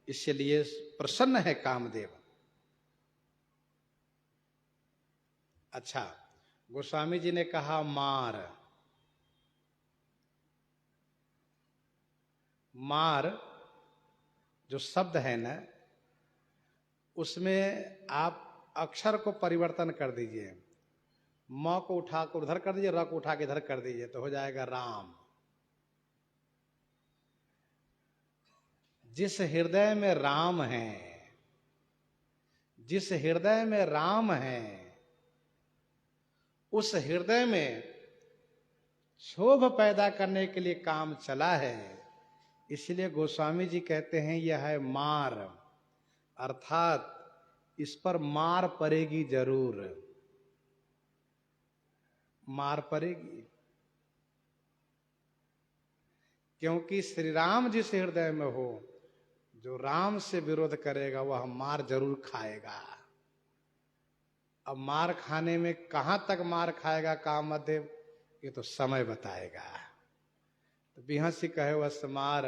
इसलिए प्रसन्न है कामदेव। अच्छा, गोस्वामी जी ने कहा मार। मार जो शब्द है ना, उसमें आप अक्षर को परिवर्तन कर दीजिए। म को उठा कर उधर कर दीजिए, र को उठा के इधर कर दीजिए, तो हो जाएगा राम। जिस हृदय में राम है, जिस हृदय में राम है, उस हृदय में क्षोभ पैदा करने के लिए काम चला है। इसलिए गोस्वामी जी कहते हैं यह है मार, अर्थात इस पर मार पड़ेगी, जरूर मार पड़ेगी, क्योंकि श्री राम जिस हृदय में हो, जो राम से विरोध करेगा वह मार जरूर खाएगा। अब मार खाने में कहां तक मार खाएगा कामदेव, ये तो समय बताएगा। तो बिहसी कहे वस मार,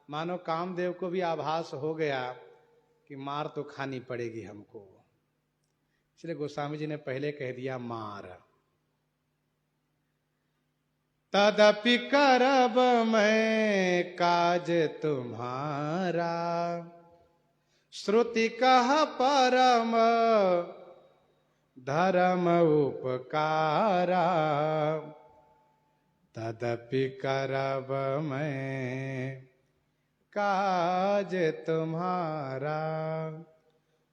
मानो कामदेव को भी आभास हो गया कि मार तो खानी पड़ेगी हमको, इसलिए गोस्वामी जी ने पहले कह दिया मार। तदपि करब मैं काज तुम्हारा, श्रुति कह परम धर्म उपकारा। तदपि करब मैं काज तुम्हारा,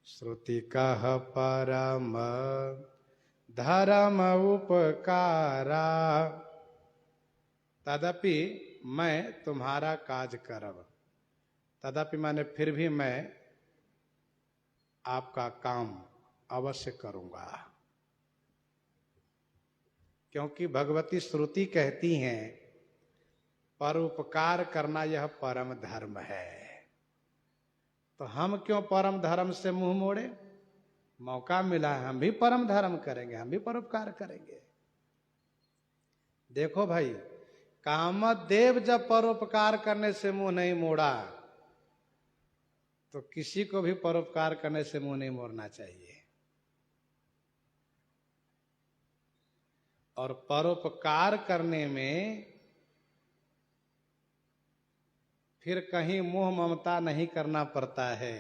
श्रुति कह परम धर्म उपकारा। तदपि मैं तुम्हारा काज करब, तदपि माने फिर भी मैं आपका काम अवश्य करूंगा, क्योंकि भगवती श्रुति कहती हैं परोपकार करना यह परम धर्म है। तो हम क्यों परम धर्म से मुंह मोड़े, मौका मिला है, हम भी परम धर्म करेंगे, हम भी परोपकार करेंगे। देखो भाई, कामदेव जब परोपकार करने से मुंह नहीं मोड़ा, तो किसी को भी परोपकार करने से मुंह नहीं मोड़ना चाहिए। और परोपकार करने में फिर कहीं मोह ममता नहीं करना पड़ता है।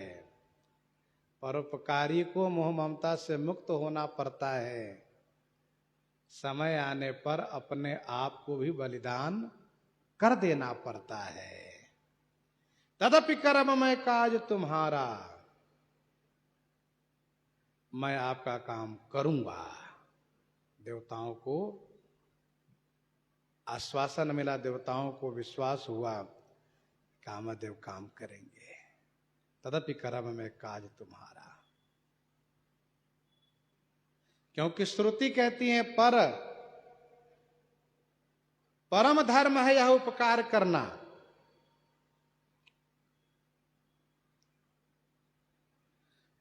परोपकारी को मोह ममता से मुक्त होना पड़ता है। समय आने पर अपने आप को भी बलिदान कर देना पड़ता है। तदपि कर्ममय काज तुम्हारा, मैं आपका काम करूंगा। देवताओं को आश्वासन मिला, देवताओं को विश्वास हुआ, कामदेव काम करेंगे। तदपि कर्ममय काज तुम्हारा, क्योंकि श्रुति कहती है परम धर्म है यह उपकार करना।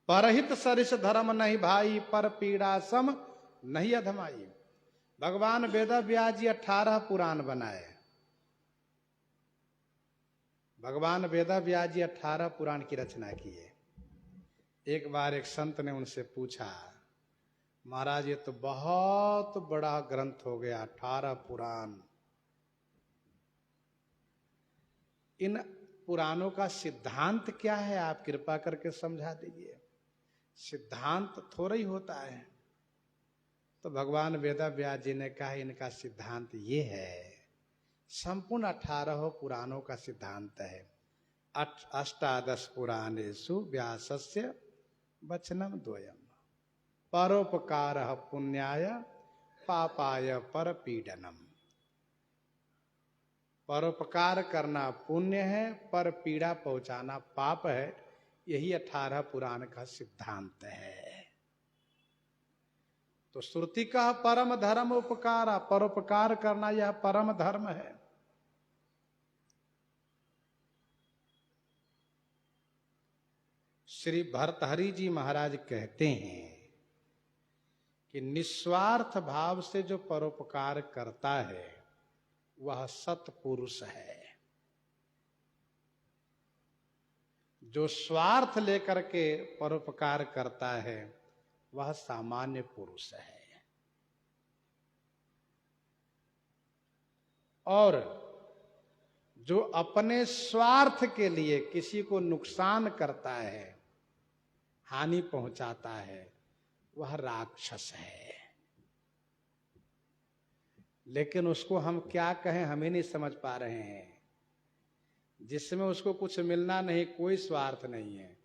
परहित सरिस धर्म नहीं भाई, पर पीड़ा सम नहीं अधमाई। भगवान वेद व्यास जी 18 पुराण बनाए। भगवान वेद व्यास जी 18 पुराण की रचना किए। एक बार एक संत ने उनसे पूछा, महाराज ये तो बहुत बड़ा ग्रंथ हो गया, 18 पुराण, इन पुराणों का सिद्धांत क्या है, आप कृपा करके समझा दीजिए। सिद्धांत थोड़ा ही होता है। तो भगवान वेद व्यास जी ने कहा, इनका सिद्धांत ये है, संपूर्ण 18 पुराणों का सिद्धांत है। 18 पुराणेषु व्यासस्य वचनम द्वयम्, परोपकारः पुण्याय पापाय परपीडनम। परोपकार करना पुण्य है, पर पीड़ा पहुंचाना पाप है। यही 18 पुराण का सिद्धांत है। तो श्रुति का परम धर्म उपकारा, परोपकार करना यह परम धर्म है। श्री भर्तहरि जी महाराज कहते हैं कि निस्वार्थ भाव से जो परोपकार करता है वह सत्पुरुष है। जो स्वार्थ लेकर के परोपकार करता है वह सामान्य पुरुष है। और जो अपने स्वार्थ के लिए किसी को नुकसान करता है, हानि पहुंचाता है, वह राक्षस है। लेकिन उसको हम क्या कहें, हम ही नहीं समझ पा रहे हैं। जिसमें उसको कुछ मिलना नहीं, कोई स्वार्थ नहीं है,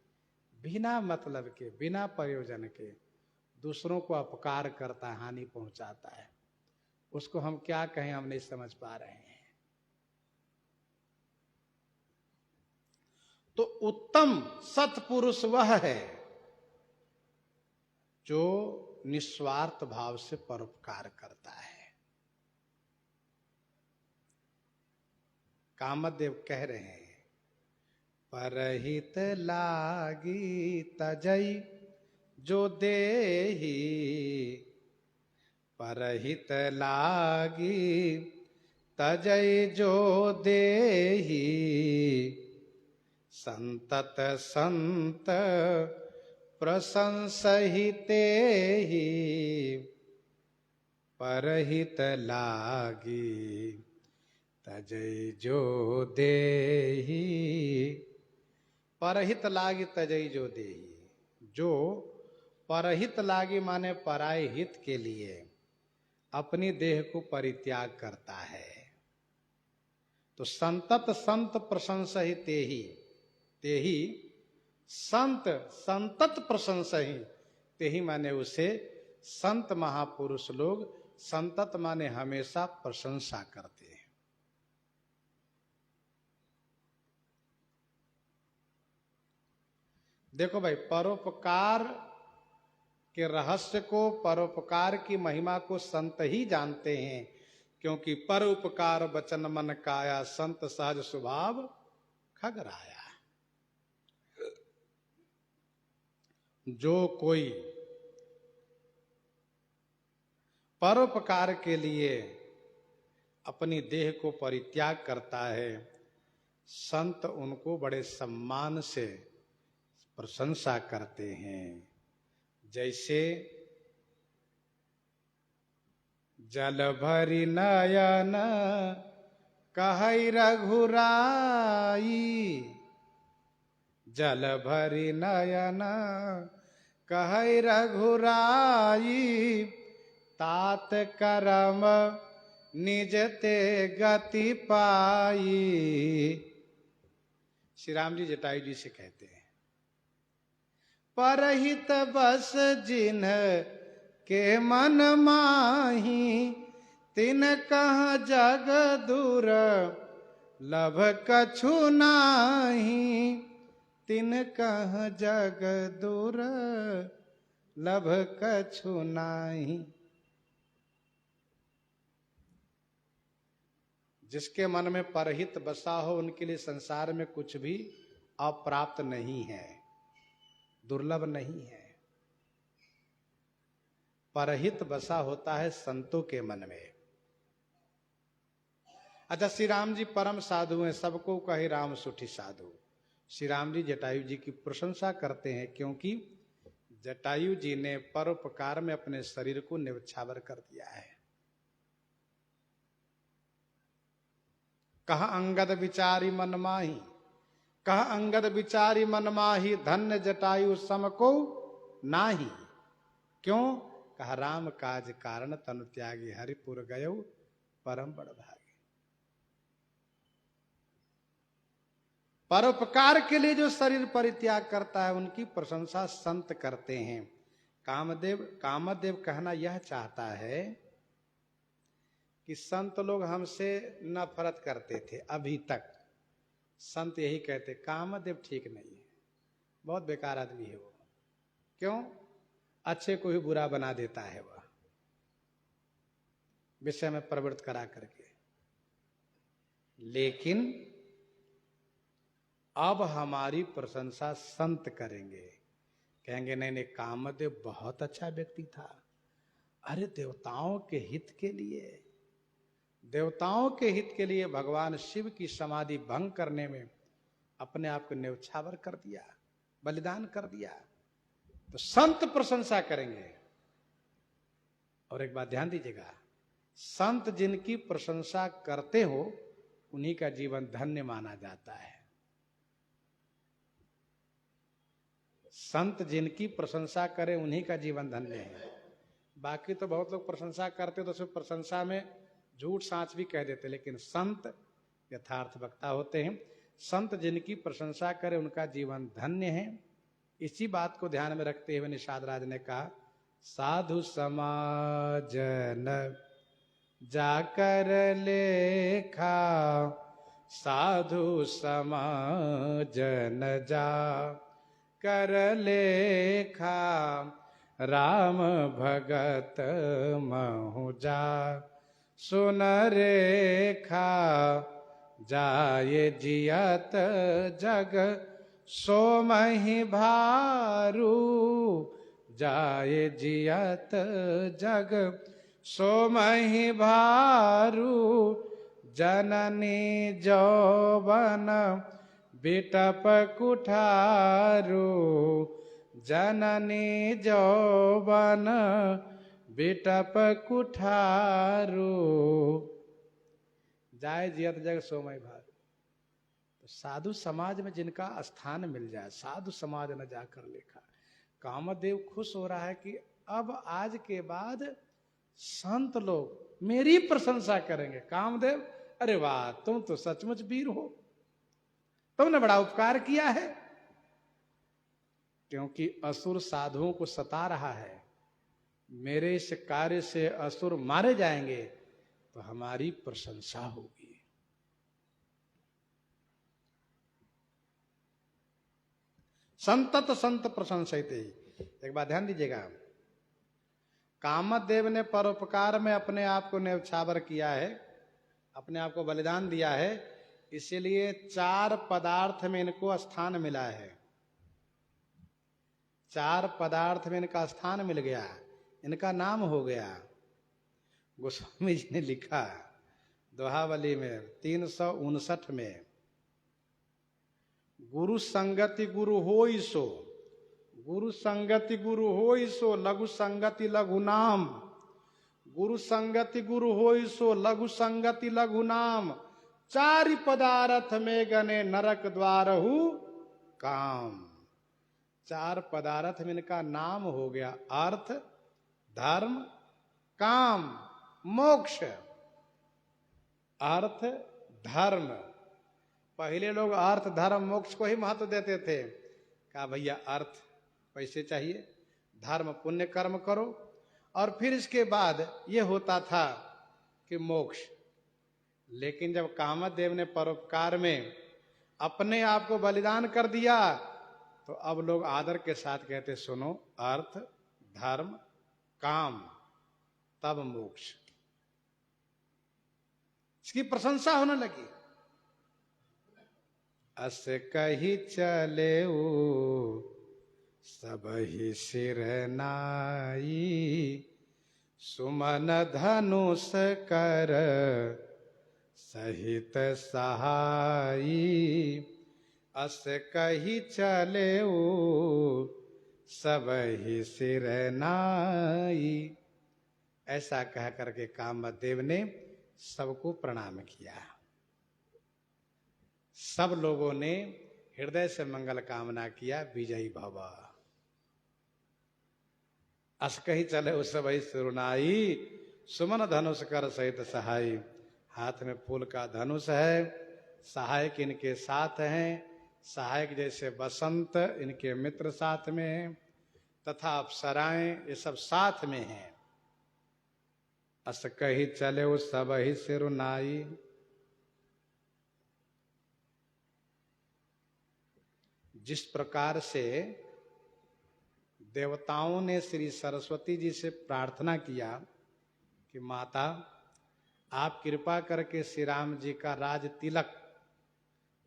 बिना मतलब के, बिना प्रयोजन के दूसरों को अपकार करता है, हानि पहुंचाता है, उसको हम क्या कहें, हम नहीं समझ पा रहे हैं। तो उत्तम सत्पुरुष वह है जो निस्वार्थ भाव से परोपकार करता है। कामदेव कह रहे हैं, परहित लागी तजई जो देही, परहित लागी तजई जो देही, संतत संत प्रशंसहि तेहि, परहित लागी तजई जो देही। परहित लागी तजई जो देही, जो परहित लागी माने पराय हित के लिए अपनी देह को परित्याग करता है। तो संतत संत प्रशंसहि तेहि, तेहि संत संतत प्रशंसहि, तेहि माने उसे संत महापुरुष लोग, संतत माने हमेशा प्रशंसा करते हैं। देखो भाई, परोपकार के रहस्य को, परोपकार की महिमा को संत ही जानते हैं, क्योंकि परोपकार वचन मन काया, संत सहज स्वभाव खगराया। जो कोई परोपकार के लिए अपनी देह को परित्याग करता है, संत उनको बड़े सम्मान से प्रशंसा करते हैं। जैसे जल भरी नयन कहै रघुराई, जल भरी नयन कहै रघुराई, तात करम निज ते गति पाई, श्री राम जी जटायु जी से कहते हैं, परहित बस जिन के मन माही, तिन कह जग दूर लभ कछु नाही, तिन कह जग दूर लभ कछु नाही। जिसके मन में परहित बसा हो उनके लिए संसार में कुछ भी अप्राप्त नहीं है, दुर्लभ नहीं है। परहित बसा होता है संतों के मन में। अच्छा, श्री राम जी परम साधु हैं, सबको कहे राम सुठी साधु। श्री राम जी जटायु जी की प्रशंसा करते हैं, क्योंकि जटायु जी ने परोपकार में अपने शरीर को न्यौछावर कर दिया है। कहा अंगद विचारी मन माही, कहा अंगद विचारी मन माही, धन्य जटायु सम को नाही। क्यों? कहा राम काज कारण तनु त्यागी, हरिपुर गयो परम बड़ भागी। परोपकार के लिए जो शरीर परित्याग करता है उनकी प्रशंसा संत करते हैं। कामदेव कहना यह चाहता है कि संत लोग हमसे नफरत करते थे, अभी तक संत यही कहते कामदेव ठीक नहीं है, बहुत बेकार आदमी है वो। क्यों? अच्छे को ही बुरा बना देता है वह, विषय में प्रवृत्त करा करके। लेकिन अब हमारी प्रशंसा संत करेंगे, कहेंगे नहीं नहीं कामदेव बहुत अच्छा व्यक्ति था। अरे देवताओं के हित के लिए, देवताओं के हित के लिए भगवान शिव की समाधि भंग करने में अपने आप को न्यौछावर कर दिया, बलिदान कर दिया, तो संत प्रशंसा करेंगे। और एक बात ध्यान दीजिएगा, संत जिनकी प्रशंसा करते हो उन्हीं का जीवन धन्य माना जाता है। संत जिनकी प्रशंसा करें उन्हीं का जीवन धन्य है। बाकी तो बहुत लोग प्रशंसा करते तो सिर्फ प्रशंसा में झूठ सांच भी कह देते, लेकिन संत यथार्थ वक्ता होते हैं। संत जिनकी प्रशंसा करे उनका जीवन धन्य है। इसी बात को ध्यान में रखते हुए निषाद राज ने कहा, साधु समाजन जाकर लेखा, साधु समाजन जा कर लेखा, राम भगत महु जा सुन रेखा, जाये जियत जग सो मही भारू, जाये जियत जग सो मही भारू, जननी जौवन बिटप कुठारू, जननी जौवन बिटप कुठारू, जाय जियत जग सोमय भारू। तो साधु समाज में जिनका स्थान मिल जाए, साधु समाज न जाकर लेखा। कामदेव खुश हो रहा है कि अब आज के बाद संत लोग मेरी प्रशंसा करेंगे। कामदेव, अरे वाह, तुम तो सचमुच वीर हो, तुमने बड़ा उपकार किया है। क्योंकि असुर साधुओं को सता रहा है, मेरे इस कार्य से असुर मारे जाएंगे तो हमारी प्रशंसा होगी। संतत संत प्रशंसते। एक बात ध्यान दीजिएगा, कामदेव ने परोपकार में अपने आप को न्यौछावर किया है, अपने आप को बलिदान दिया है, इसीलिए 4 पदार्थ में इनको स्थान मिला है। 4 पदार्थ में इनका स्थान मिल गया, इनका नाम हो गया। गोस्वामी जी ने लिखा दोहावली में 359 में, गुरु संगति गुरु होई सो, गुरु संगति गुरु होई सो, लघु संगति लघु नाम, गुरु संगति गुरु होई सो, लघु संगति लघु नाम, 4 पदार्थ में गने नरक द्वारहु काम। 4 पदार्थ में इनका नाम हो गया, अर्थ, धर्म, काम, मोक्ष। अर्थ, धर्म, पहले लोग अर्थ धर्म मोक्ष को ही महत्व देते थे। कहा भैया अर्थ पैसे चाहिए, धर्म पुण्य कर्म करो, और फिर इसके बाद ये होता था कि मोक्ष। लेकिन जब कामदेव ने परोपकार में अपने आप को बलिदान कर दिया, तो अब लोग आदर के साथ कहते सुनो, अर्थ धर्म काम तब मोक्ष। इसकी प्रशंसा होने लगी। अस कही चले सब ही सिर नाई, सुमन धनुष कर सहित सहाई। अस कही चले सब ही सिर नाई। ऐसा कह करके कामदेव ने सबको प्रणाम किया। सब लोगों ने हृदय से मंगल कामना किया, विजयी भव। अस कही चले उस सब ही सिरुनाई, सुमन धनुष कर सहित सहाई। हाथ में फूल का धनुष है, सहायक इनके साथ हैं। सहायक जैसे बसंत इनके मित्र साथ में हैं, तथा अप्सराएं ये सब साथ में हैं। अस कही चले उस सब ही सिरुनाई। जिस प्रकार से देवताओं ने श्री सरस्वती जी से प्रार्थना किया कि माता आप कृपा करके श्री राम जी का राज तिलक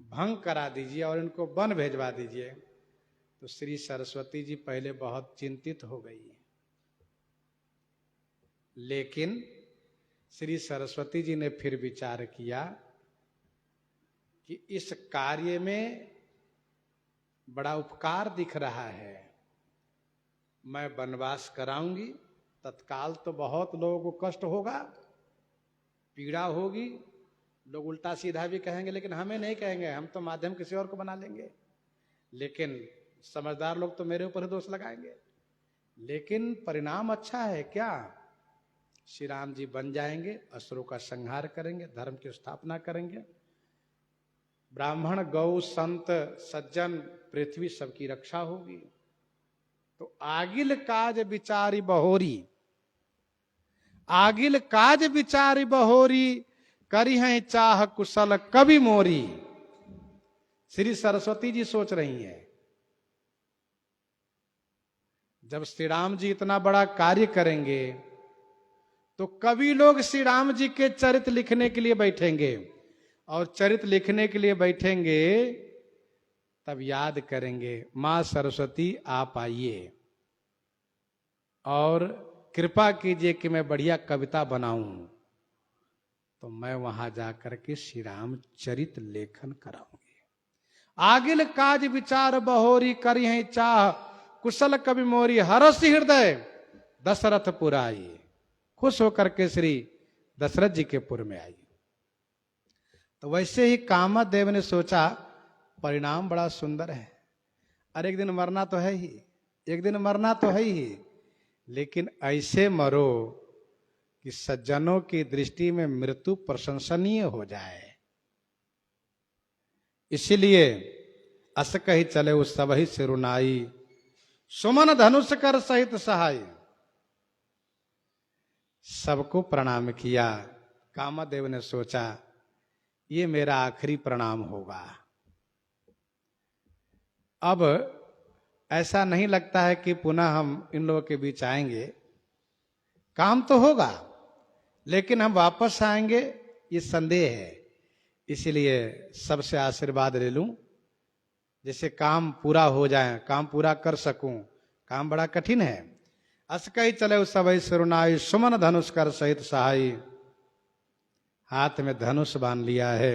भंग करा दीजिए और इनको वन भेजवा दीजिए, तो श्री सरस्वती जी पहले बहुत चिंतित हो गई। लेकिन श्री सरस्वती जी ने फिर विचार किया कि इस कार्य में बड़ा उपकार दिख रहा है, मैं वनवास कराऊंगी। तत्काल तो बहुत लोगों को कष्ट होगा, पीड़ा होगी, लोग उल्टा सीधा भी कहेंगे, लेकिन हमें नहीं कहेंगे, हम तो माध्यम किसी और को बना लेंगे। लेकिन समझदार लोग तो मेरे ऊपर ही दोष लगाएंगे। लेकिन परिणाम अच्छा है क्या? श्री राम जी बन जाएंगे, असुरों का संहार करेंगे, धर्म की स्थापना करेंगे, ब्राह्मण गौ संत सज्जन पृथ्वी सबकी रक्षा होगी। तो आगिल काज विचारी बहोरी, आगिल काज विचारी बहोरी, करी हैं चाह कुशल कवि मोरी। श्री सरस्वती जी सोच रही हैं, जब श्री राम जी इतना बड़ा कार्य करेंगे तो कवि लोग श्री राम जी के चरित्र लिखने के लिए बैठेंगे, और चरित्र लिखने के लिए बैठेंगे तब याद करेंगे मां सरस्वती आप आइए और कृपा कीजिए कि मैं बढ़िया कविता बनाऊं, तो मैं वहां जाकर के श्री राम चरित्र लेखन कराऊंगी। आगिल काज विचार बहोरी, करी हैं चाह कुशल कवि मोरी, हरसि हृदय दशरथ पुराई। खुश होकर के श्री दशरथ जी के पुर में आई। तो वैसे ही कामदेव ने सोचा परिणाम बड़ा सुंदर है। अरे एक दिन मरना तो है ही, एक दिन मरना तो है ही, लेकिन ऐसे मरो कि सज्जनों की दृष्टि में मृत्यु प्रशंसनीय हो जाए। इसीलिए अस कही चले उस सब ही सिरुनाई, सुमन धनुष कर सहित सहाय। सबको प्रणाम किया। कामदेव ने सोचा ये मेरा आखिरी प्रणाम होगा। अब ऐसा नहीं लगता है कि पुनः हम इन लोगों के बीच आएंगे। काम तो होगा लेकिन हम वापस आएंगे ये संदेह है। इसलिए सबसे आशीर्वाद ले लूं, जैसे काम पूरा हो जाए, काम पूरा कर सकूं। काम बड़ा कठिन है। अस कही चले उस सब सिरुनाई, सुमन धनुष कर सहित सहाई। हाथ में धनुष बांध लिया है,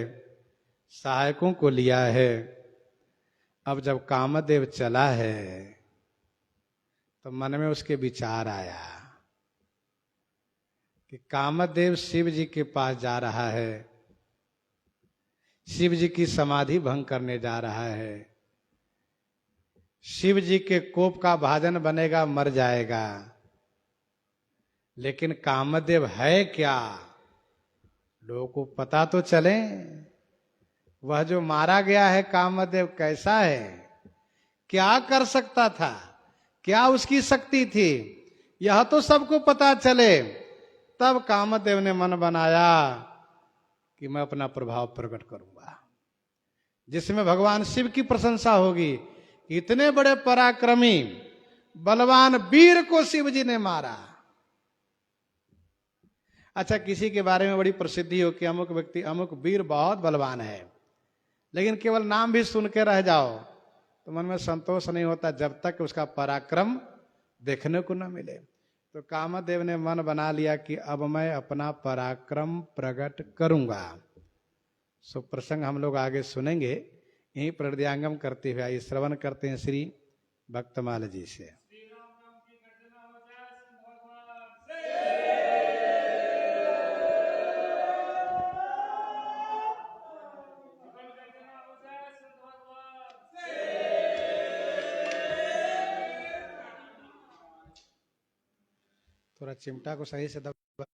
सहायकों को लिया है। अब जब कामदेव चला है तो मन में उसके विचार आया कि कामदेव शिव जी के पास जा रहा है, शिव जी की समाधि भंग करने जा रहा है, शिव जी के कोप का भाजन बनेगा, मर जाएगा। लेकिन कामदेव है क्या, लोगों को पता तो चले। वह जो मारा गया है कामदेव कैसा है, क्या कर सकता था, क्या उसकी शक्ति थी, यह तो सबको पता चले। तब कामदेव ने मन बनाया कि मैं अपना प्रभाव प्रकट करूंगा, जिसमें भगवान शिव की प्रशंसा होगी। इतने बड़े पराक्रमी बलवान वीर को शिव जी ने मारा। अच्छा, किसी के बारे में बड़ी प्रसिद्धि हो कि अमुक व्यक्ति अमुक वीर बहुत बलवान है, लेकिन केवल नाम भी सुन के रह जाओ तो मन में संतोष नहीं होता जब तक उसका पराक्रम देखने को न मिले। तो कामदेव ने मन बना लिया कि अब मैं अपना पराक्रम प्रकट करूंगा। सो प्रसंग हम लोग आगे सुनेंगे। यहीं हृदयांगम करते हुए आइए श्रवण करते हैं श्री भक्तमाल जी से। थोड़ा चिमटा को सही से दब